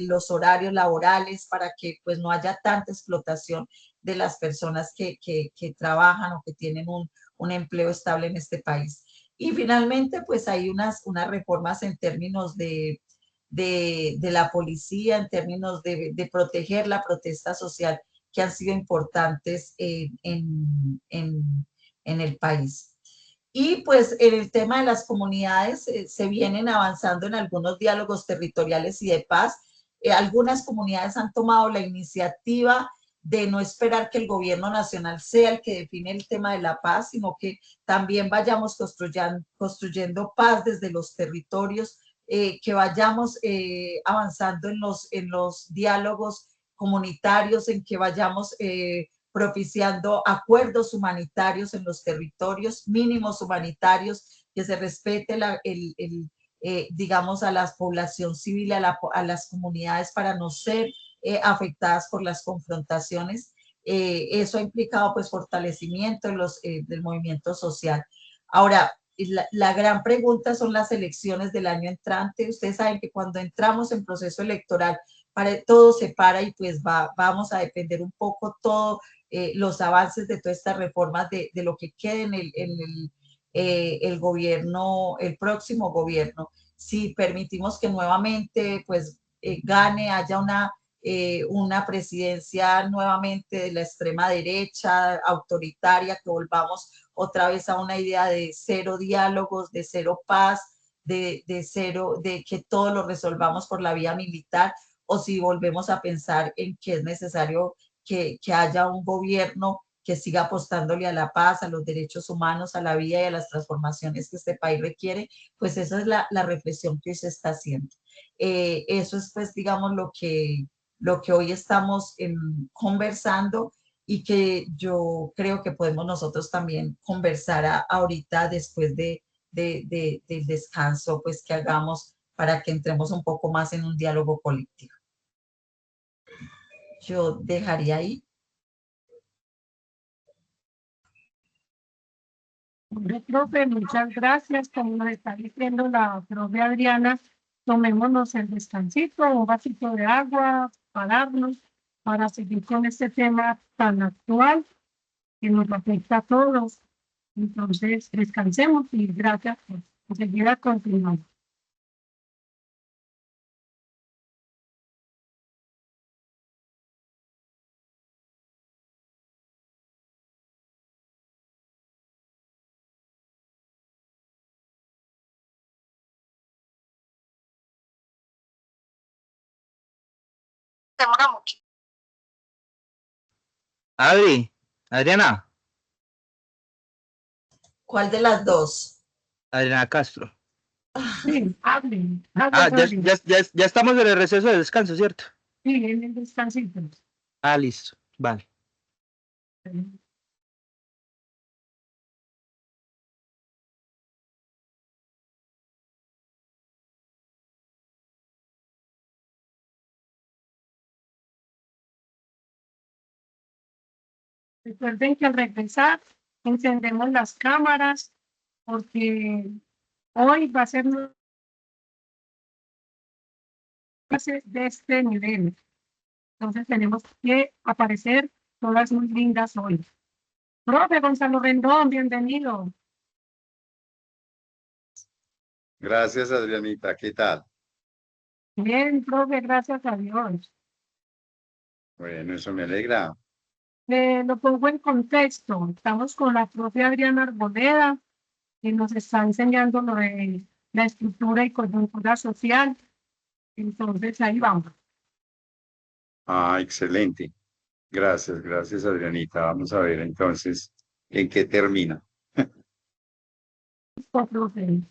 los horarios laborales, para que pues no haya tanta explotación de las personas que trabajan o que tienen un empleo estable en este país. Y finalmente, pues hay unas reformas en términos de la policía, en términos de proteger la protesta social, que han sido importantes en el país. Y pues en el tema de las comunidades se vienen avanzando en algunos diálogos territoriales y de paz. Algunas comunidades han tomado la iniciativa de no esperar que el gobierno nacional sea el que define el tema de la paz, sino que también vayamos construyendo paz desde los territorios, que vayamos avanzando en los diálogos comunitarios, en que vayamos propiciando acuerdos humanitarios en los territorios, mínimos humanitarios, que se respete digamos, a la población civil, a las comunidades, para no ser afectadas por las confrontaciones. Eso ha implicado pues fortalecimiento del movimiento social. Ahora, la gran pregunta son las elecciones del año entrante. Ustedes saben que cuando entramos en proceso electoral, todo se para, y pues vamos a depender un poco todo los avances de todas estas reformas de lo que quede en el gobierno, el próximo gobierno. Si permitimos que nuevamente pues gane, haya una presidencia nuevamente de la extrema derecha, autoritaria, que volvamos otra vez a una idea de cero diálogos, de cero paz, de que todo lo resolvamos por la vía militar, o si volvemos a pensar en que es necesario que haya un gobierno que siga apostándole a la paz, a los derechos humanos, a la vida y a las transformaciones que este país requiere. Pues esa es la reflexión que hoy se está haciendo. Eso es, pues, digamos, lo que hoy estamos conversando, y que yo creo que podemos nosotros también conversar ahorita después del descanso, pues, que hagamos, para que entremos un poco más en un diálogo colectivo. Yo dejaría ahí. Profe, muchas gracias. Como nos está diciendo la profe Adriana, tomémonos el descansito, un vasito de agua, pararnos, para seguir con este tema tan actual que nos afecta a todos. Entonces, descansemos, y gracias por seguir a continuar. demora mucho. Adriana, ¿Cuál de las dos? Adriana Castro. Sí, hablen, Ah, hablen. ya estamos en el receso de descanso, ¿cierto? Sí, en el descansito. Ah, listo, vale. Recuerden que al regresar encendemos las cámaras porque hoy va a ser una clase de este nivel. Entonces tenemos que aparecer todas muy lindas hoy. Profe Gonzalo Rendón, bienvenido. Gracias, Adrianita. ¿Qué tal? Bien, profe, gracias a Dios. Bueno, eso me alegra. Lo pongo en contexto. Estamos con la profe Adriana Arboleda, que nos está enseñando lo de la estructura y coyuntura social. Entonces, ahí vamos. Ah, excelente. Gracias, gracias, Adrianita. Vamos a ver entonces en qué termina. Listo, profe.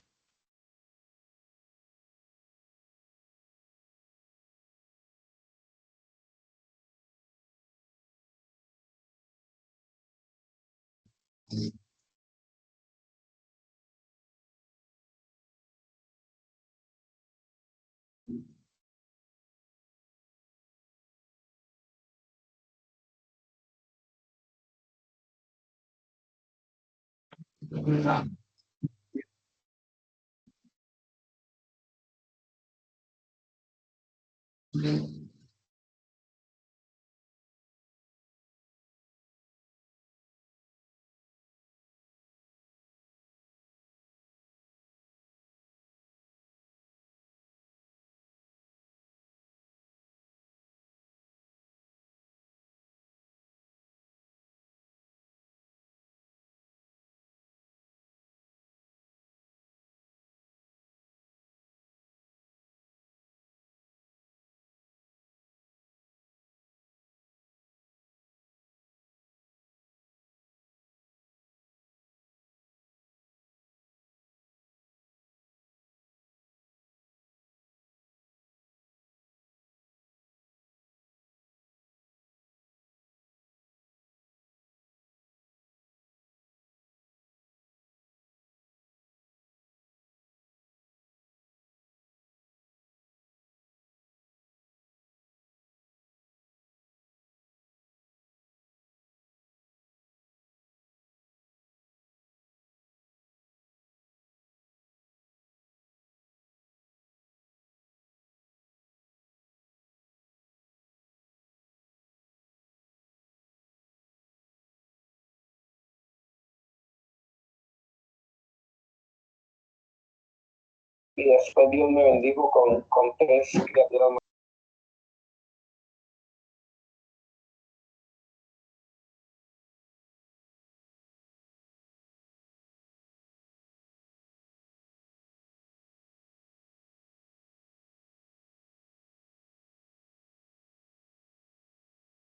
Y después Dios me bendijo con 3 criaturas más.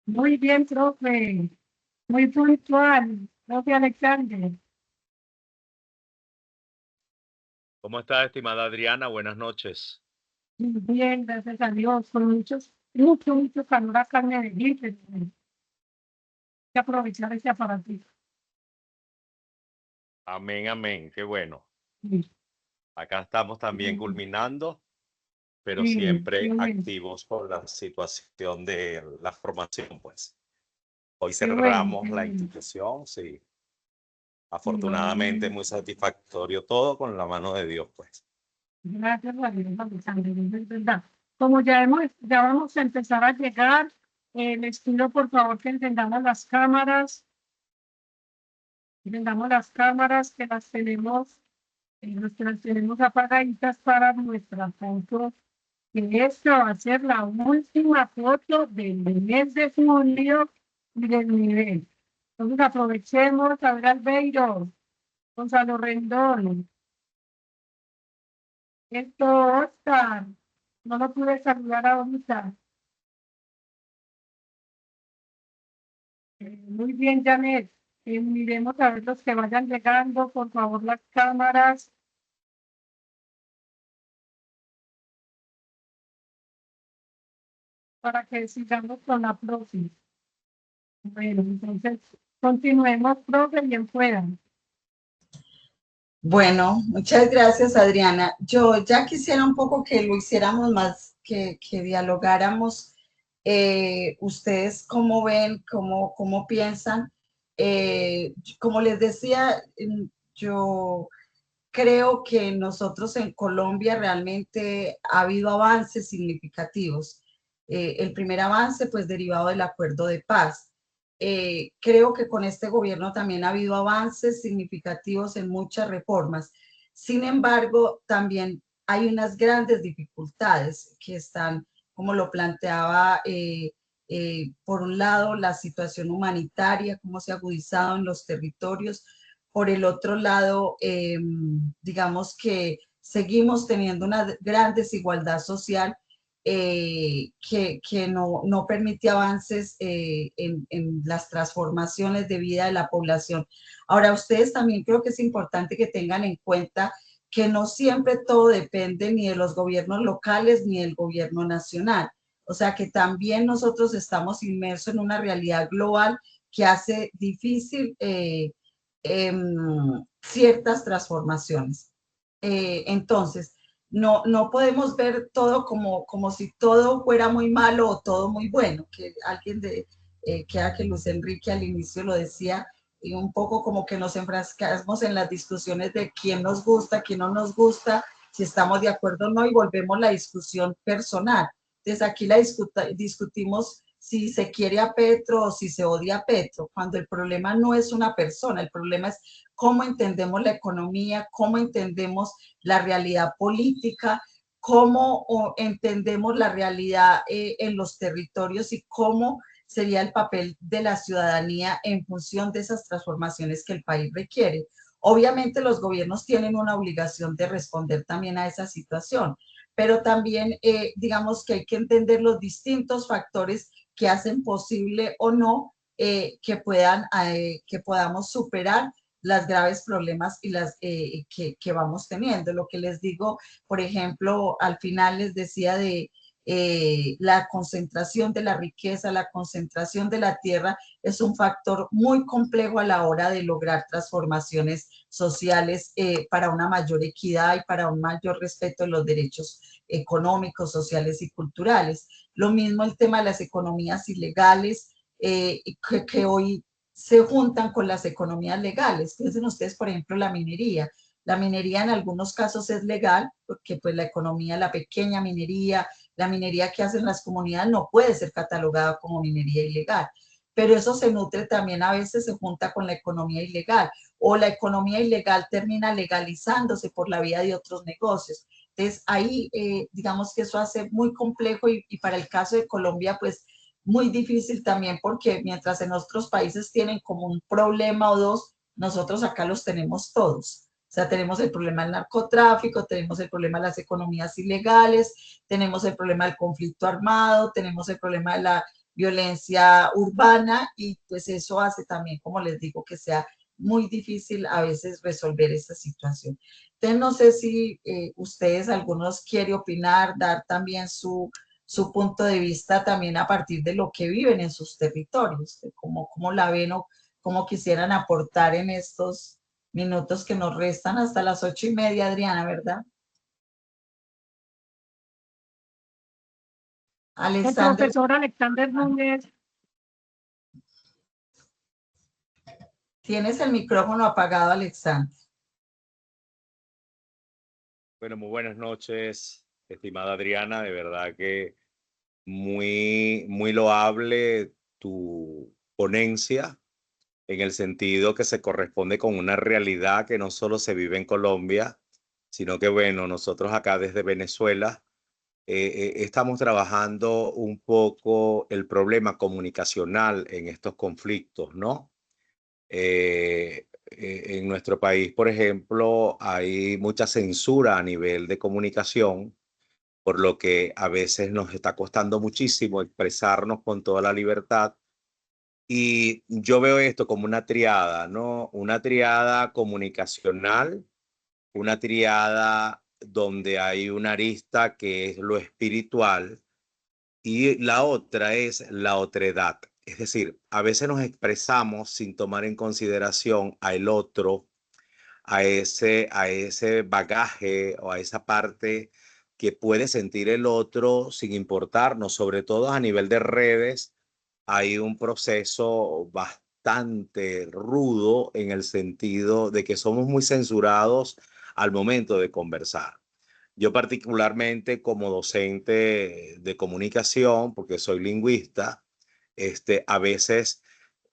Muy bien, profe. Muy puntual, profe Alexander. ¿Cómo está, estimada Adriana? Buenas noches. Bien, gracias a Dios, con mucho calor acá en Medellín. Hay que aprovechar ese aparatito. Amén, amén. Qué bueno. Sí, Acá estamos también sí, culminando, pero sí, siempre bien, activos con la situación de la formación, pues. Hoy qué bueno, cerramos qué la bueno. institución, sí. Sí, Afortunadamente, muy satisfactorio todo con la mano de Dios, pues. gracias a Dios, Alexander, es verdad. Como ya vamos a empezar a llegar, les pido por favor que encendamos las cámaras, que las tenemos, que las tenemos apagaditas para nuestra foto, que esta va a ser la última foto del mes de julio y del nivel. Entonces aprovechemos a ver Albeiro, Gonzalo Rendón, esto Oscar, no lo pude saludar ahorita. Muy bien, Janet. Miremos a ver los que vayan llegando, por favor, las cámaras. Para que sigamos con la próxima. Bueno, entonces, continuemos, profe, bien puedan. Bueno, muchas gracias, Adriana. Yo ya quisiera un poco que lo hiciéramos más, que dialogáramos. ¿Ustedes cómo ven, cómo piensan? Como les decía, yo creo que nosotros en Colombia realmente ha habido avances significativos. El primer avance, pues, derivado del acuerdo de paz. Creo que con este gobierno también ha habido avances significativos en muchas reformas. Sin embargo, también hay unas grandes dificultades que están, como lo planteaba, por un lado, la situación humanitaria, cómo se ha agudizado en los territorios. Por el otro lado, digamos que seguimos teniendo una gran desigualdad social que no permite avances en las transformaciones de vida de la población. Ahora, ustedes también creo que es importante que tengan en cuenta que no siempre todo depende ni de los gobiernos locales ni del gobierno nacional. O sea que también nosotros estamos inmersos en una realidad global que hace difícil ciertas transformaciones. Entonces, no podemos ver todo como si todo fuera muy malo o todo muy bueno, que alguien que era que Luis Enrique al inicio lo decía, y un poco como que nos enfrascamos en las discusiones de quién nos gusta, quién no nos gusta, si estamos de acuerdo o no, y volvemos la discusión personal. Entonces aquí discutimos si se quiere a Petro o si se odia a Petro, cuando el problema no es una persona, el problema es cómo entendemos la economía, cómo entendemos la realidad política, cómo entendemos la realidad en los territorios y cómo sería el papel de la ciudadanía en función de esas transformaciones que el país requiere. Obviamente los gobiernos tienen una obligación de responder también a esa situación, pero también digamos que hay que entender los distintos factores que hacen posible o no que podamos superar las graves problemas y que vamos teniendo. Lo que les digo, por ejemplo, al final les decía de la concentración de la riqueza, la concentración de la tierra es un factor muy complejo a la hora de lograr transformaciones sociales para una mayor equidad y para un mayor respeto de los derechos económicos, sociales y culturales. Lo mismo el tema de las economías ilegales que hoy se juntan con las economías legales. Piensen ustedes, por ejemplo, la minería. La minería en algunos casos es legal, porque pues la economía, la pequeña minería, la minería que hacen las comunidades no puede ser catalogada como minería ilegal. Pero eso se nutre también, a veces se junta con la economía ilegal, o la economía ilegal termina legalizándose por la vía de otros negocios. Entonces ahí digamos que eso hace muy complejo y para el caso de Colombia pues muy difícil también porque mientras en otros países tienen como un problema o dos, nosotros acá los tenemos todos. O sea, tenemos el problema del narcotráfico, tenemos el problema de las economías ilegales, tenemos el problema del conflicto armado, tenemos el problema de la violencia urbana y pues eso hace también, como les digo, que sea muy difícil a veces resolver esta situación. Entonces, no sé si ustedes, algunos quieren opinar, dar también su punto de vista también a partir de lo que viven en sus territorios, de cómo la ven o cómo quisieran aportar en estos minutos que nos restan hasta las 8:30, Adriana, ¿verdad? El profesor Alexander Núñez. Tienes el micrófono apagado, Alexander. Bueno, muy buenas noches, estimada Adriana. De verdad que muy loable tu ponencia en el sentido que se corresponde con una realidad que no solo se vive en Colombia, sino que, bueno, nosotros acá desde Venezuela estamos trabajando un poco el problema comunicacional en estos conflictos, ¿no? En nuestro país, por ejemplo, hay mucha censura a nivel de comunicación, por lo que a veces nos está costando muchísimo expresarnos con toda la libertad Y yo veo esto como una triada, ¿no? Una triada comunicacional, una triada donde hay una arista que es lo espiritual y la otra es la otredad. Es decir, a veces nos expresamos sin tomar en consideración al otro, a ese bagaje o a esa parte que puede sentir el otro sin importarnos, sobre todo a nivel de redes. Hay un proceso bastante rudo en el sentido de que somos muy censurados al momento de conversar. Yo particularmente como docente de comunicación, porque soy lingüista, a veces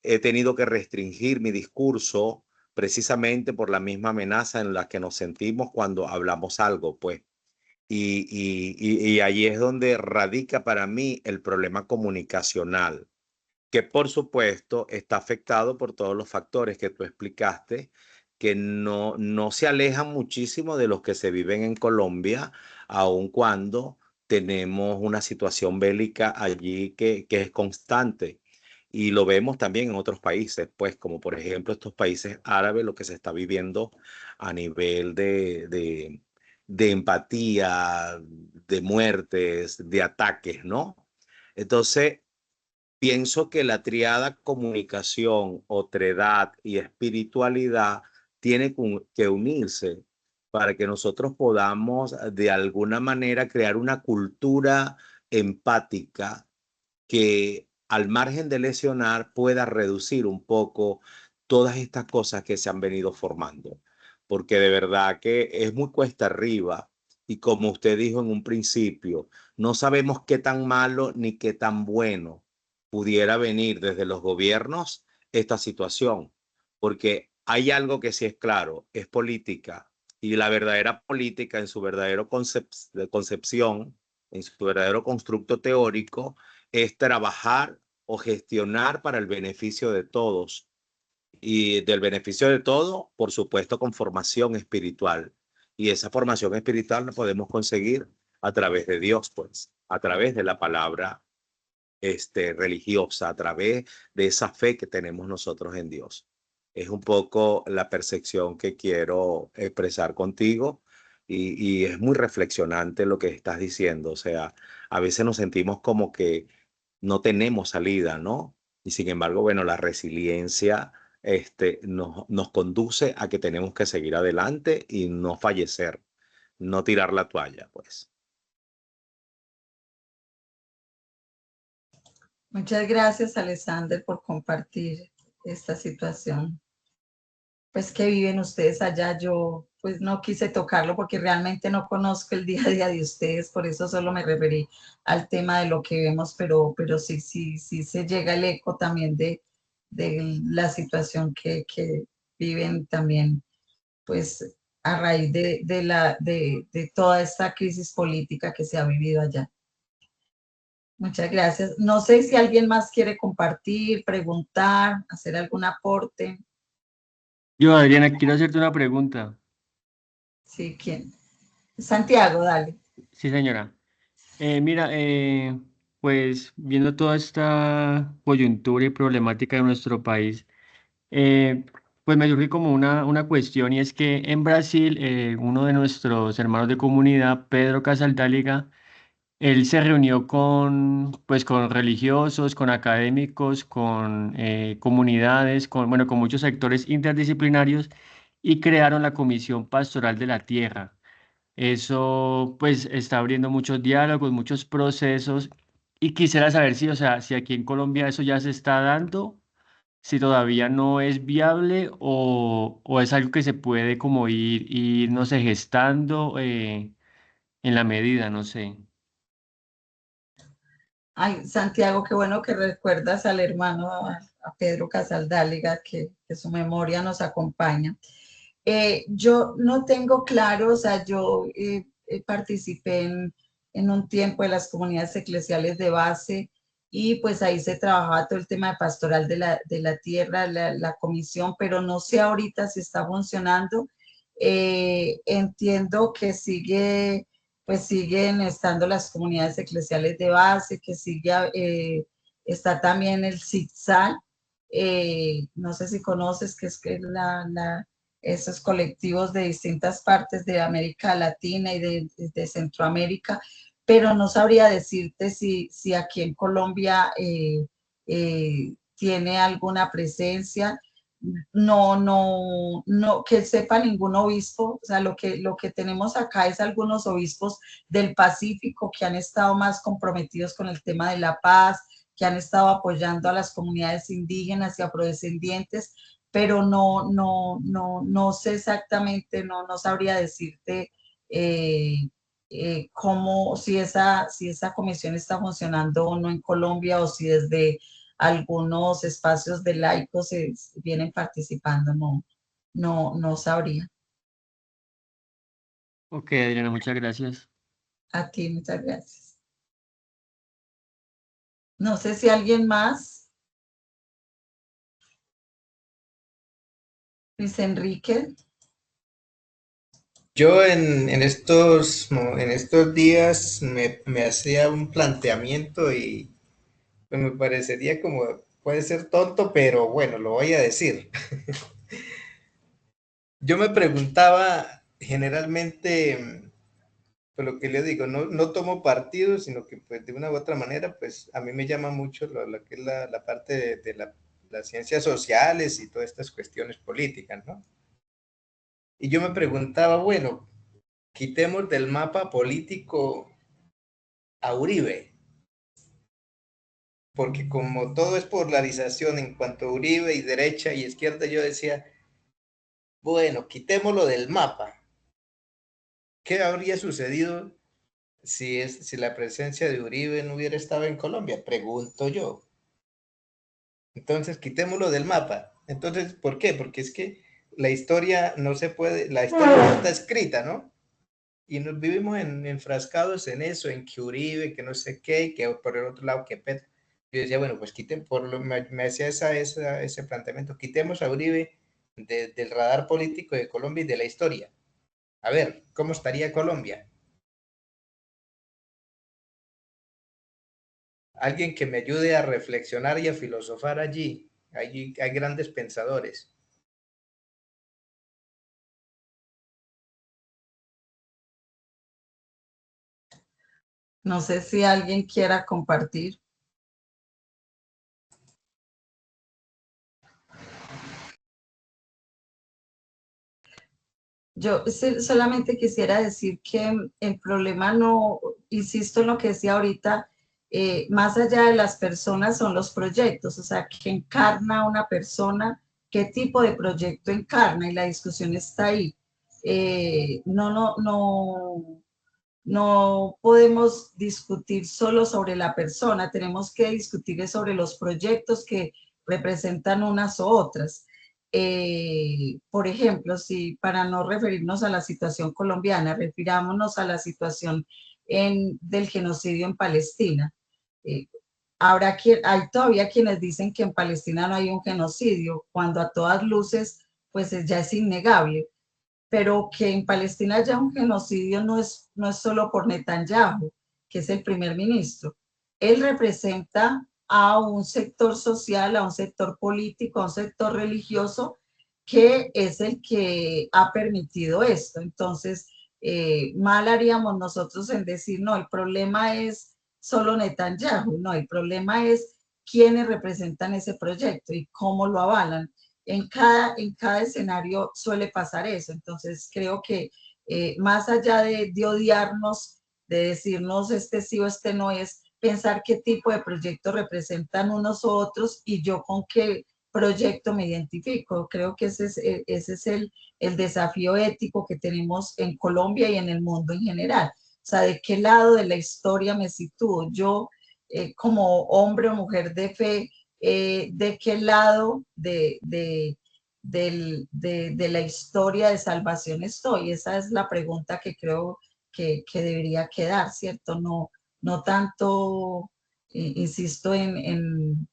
he tenido que restringir mi discurso precisamente por la misma amenaza en la que nos sentimos cuando hablamos algo, pues. Y ahí es donde radica para mí el problema comunicacional, que por supuesto está afectado por todos los factores que tú explicaste, que no se alejan muchísimo de los que se viven en Colombia, aun cuando tenemos una situación bélica allí que es constante. Y lo vemos también en otros países, pues como por ejemplo estos países árabes, lo que se está viviendo a nivel de empatía, de muertes, de ataques, ¿no? Entonces, pienso que la triada comunicación, otredad y espiritualidad tiene que unirse para que nosotros podamos de alguna manera crear una cultura empática que al margen de lesionar pueda reducir un poco todas estas cosas que se han venido formando. Porque de verdad que es muy cuesta arriba y como usted dijo en un principio, no sabemos qué tan malo ni qué tan bueno pudiera venir desde los gobiernos esta situación. Porque hay algo que sí es claro, es política. Y la verdadera política en su verdadero concepción, en su verdadero constructo teórico, es trabajar o gestionar para el beneficio de todos. Y del beneficio de todos, por supuesto, con formación espiritual. Y esa formación espiritual la podemos conseguir a través de Dios, pues, a través de la palabra religiosa, a través de esa fe que tenemos nosotros en Dios. Es un poco la percepción que quiero expresar contigo y es muy reflexionante lo que estás diciendo. O sea, a veces nos sentimos como que no tenemos salida, ¿no? Y sin embargo, bueno, la resiliencia nos conduce a que tenemos que seguir adelante y no fallecer, no tirar la toalla, pues. Muchas gracias, Alexander, por compartir esta situación. Pues que viven ustedes allá. Yo pues no quise tocarlo porque realmente no conozco el día a día de ustedes, por eso solo me referí al tema de lo que vemos, pero sí se llega el eco también de la situación que viven también, pues a raíz de toda esta crisis política que se ha vivido allá. Muchas gracias. No sé si alguien más quiere compartir, preguntar, hacer algún aporte. Yo, Adriana, quiero hacerte una pregunta. Sí, ¿quién? Santiago, dale. Sí, señora. Mira, pues viendo toda esta coyuntura y problemática de nuestro país, pues me surge como una cuestión y es que en Brasil, uno de nuestros hermanos de comunidad, Pedro Casaldáliga, él se reunió pues, con religiosos, con académicos, con comunidades, bueno, con muchos sectores interdisciplinarios y crearon la Comisión Pastoral de la Tierra. Eso pues está abriendo muchos diálogos, muchos procesos y quisiera saber si, o sea, si aquí en Colombia eso ya se está dando, si todavía no es viable o es algo que se puede como ir no sé, gestando en la medida, no sé. Ay, Santiago, qué bueno que recuerdas al hermano, a Pedro Casaldáliga, que su memoria nos acompaña. Yo no tengo claro, o sea, yo participé en un tiempo de las comunidades eclesiales de base y pues ahí se trabajaba todo el tema de pastoral de la tierra, la comisión, pero no sé ahorita si está funcionando. Entiendo que pues siguen estando las comunidades eclesiales de base, que está también el CITSAL, no sé si conoces, que es que esos colectivos de distintas partes de América Latina y de Centroamérica, pero no sabría decirte si aquí en Colombia tiene alguna presencia. No, que sepa ningún obispo. O sea, lo que tenemos acá es algunos obispos del Pacífico que han estado más comprometidos con el tema de la paz, que han estado apoyando a las comunidades indígenas y afrodescendientes, pero no sé exactamente, no sabría decirte cómo, si esa comisión está funcionando o no en Colombia, o si desde algunos espacios de laicos vienen participando, no sabría. Ok, Adriana, muchas gracias. A ti, muchas gracias. No sé si alguien más. Luis Enrique. Yo en estos días me hacía un planteamiento y pues, me parecería como, puede ser tonto, pero bueno, lo voy a decir. Yo me preguntaba generalmente, pues lo que le digo, no tomo partido, sino que pues de una u otra manera, pues a mí me llama mucho lo que es la parte de las ciencias sociales y todas estas cuestiones políticas, ¿no? Y yo me preguntaba, bueno, quitemos del mapa político a Uribe, porque como todo es polarización en cuanto a Uribe y derecha y izquierda, yo decía, bueno, quitémoslo del mapa. ¿Qué habría sucedido si la presencia de Uribe no hubiera estado en Colombia? Pregunto yo. Entonces, quitémoslo del mapa. Entonces, ¿por qué? Porque es que la historia no se puede, la historia no está escrita, ¿no? Y nos vivimos enfrascados en eso, en que Uribe, que no sé qué, y que por el otro lado que Petro. Yo decía, bueno, pues me hacía ese planteamiento, quitemos a Uribe del radar político de Colombia y de la historia. A ver, ¿cómo estaría Colombia? Alguien que me ayude a reflexionar y a filosofar allí. Allí hay grandes pensadores. No sé si alguien quiera compartir. Yo solamente quisiera decir que el problema no, insisto en lo que decía ahorita, más allá de las personas son los proyectos, o sea, que encarna una persona, qué tipo de proyecto encarna, y la discusión está ahí. No podemos discutir solo sobre la persona, tenemos que discutir sobre los proyectos que representan unas u otras. Por ejemplo, si para no referirnos a la situación colombiana, refirámonos a la situación del genocidio en Palestina. Hay todavía quienes dicen que en Palestina no hay un genocidio, cuando a todas luces, pues ya es innegable, pero que en Palestina haya un genocidio no es solo por Netanyahu, que es el primer ministro. Él representa a un sector social, a un sector político, a un sector religioso, que es el que ha permitido esto. Entonces, mal haríamos nosotros en decir, no, el problema es solo Netanyahu, no, el problema es quiénes representan ese proyecto y cómo lo avalan. En cada escenario suele pasar eso. Entonces creo que más allá de odiarnos, de decirnos este sí o este no, es pensar qué tipo de proyecto representan unos u otros y yo con qué proyecto me identifico. Creo que ese es el desafío ético que tenemos en Colombia y en el mundo en general. O sea, ¿de qué lado de la historia me sitúo? Yo, como hombre o mujer de fe, de qué lado de la historia de salvación estoy. Esa es la pregunta que creo que debería quedar, ¿cierto? No tanto, insisto, en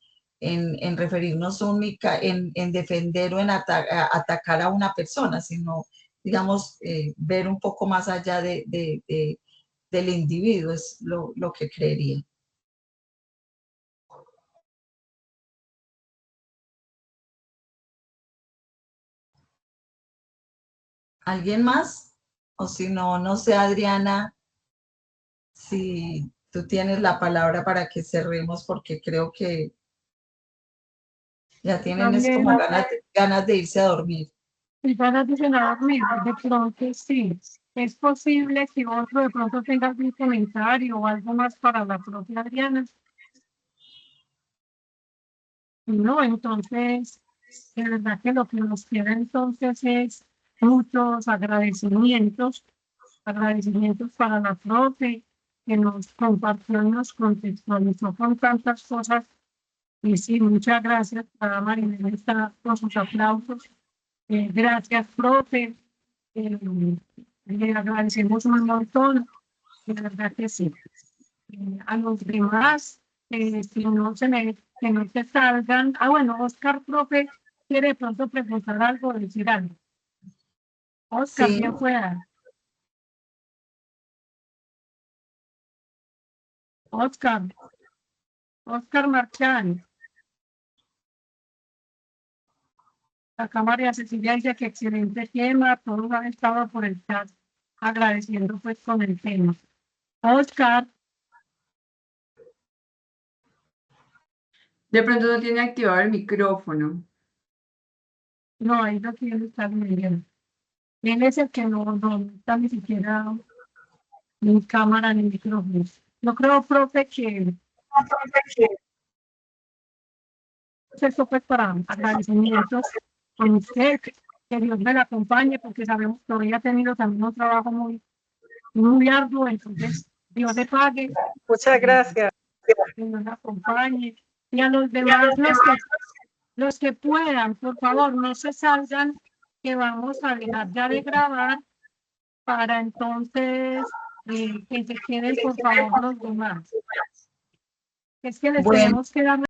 referirnos única, en defender o en atacar a una persona, sino, digamos, ver un poco más allá del individuo, es lo que creería. ¿Alguien más? O si no, no sé, Adriana, si tú tienes la palabra para que cerremos, porque creo que ya tienen es como También, ganas de irse a dormir. si van a decir a dormir, de pronto sí. Es posible que otro de pronto tenga algún comentario o algo más para la propia Adriana. No, entonces, de verdad que lo que nos queda entonces es muchos agradecimientos para la profe que nos compartió y nos contextualizó con tantas cosas. Y sí, muchas gracias para Marilena está por sus aplausos. Gracias, profe. Le agradecemos un montón. De verdad que sí. A los demás, si no se me, que no se salgan. Ah, bueno, Oscar, profe, quiere de pronto preguntar algo, decir algo. Oscar, Sí. bien fuera. Oscar Marchán. Acá María Cecilia dice que excelente tema, todos han estado por el chat agradeciendo pues con el tema. Oscar. De pronto no tiene activado el micrófono. No, ahí no quiere estar muy bien. Él es el que no está ni siquiera ni cámara ni micrófono. Yo creo, profe, que esto pues para agradecimientos con usted, que Dios me la acompañe, porque sabemos que hoy ha tenido también un trabajo muy arduo, entonces Dios le pague. Muchas gracias. Que nos acompañe. Y a los demás, los que puedan, por favor, no se salgan, que vamos a dejar ya de grabar para entonces que se queden, por favor, los demás. Es que les Bueno. tenemos que dar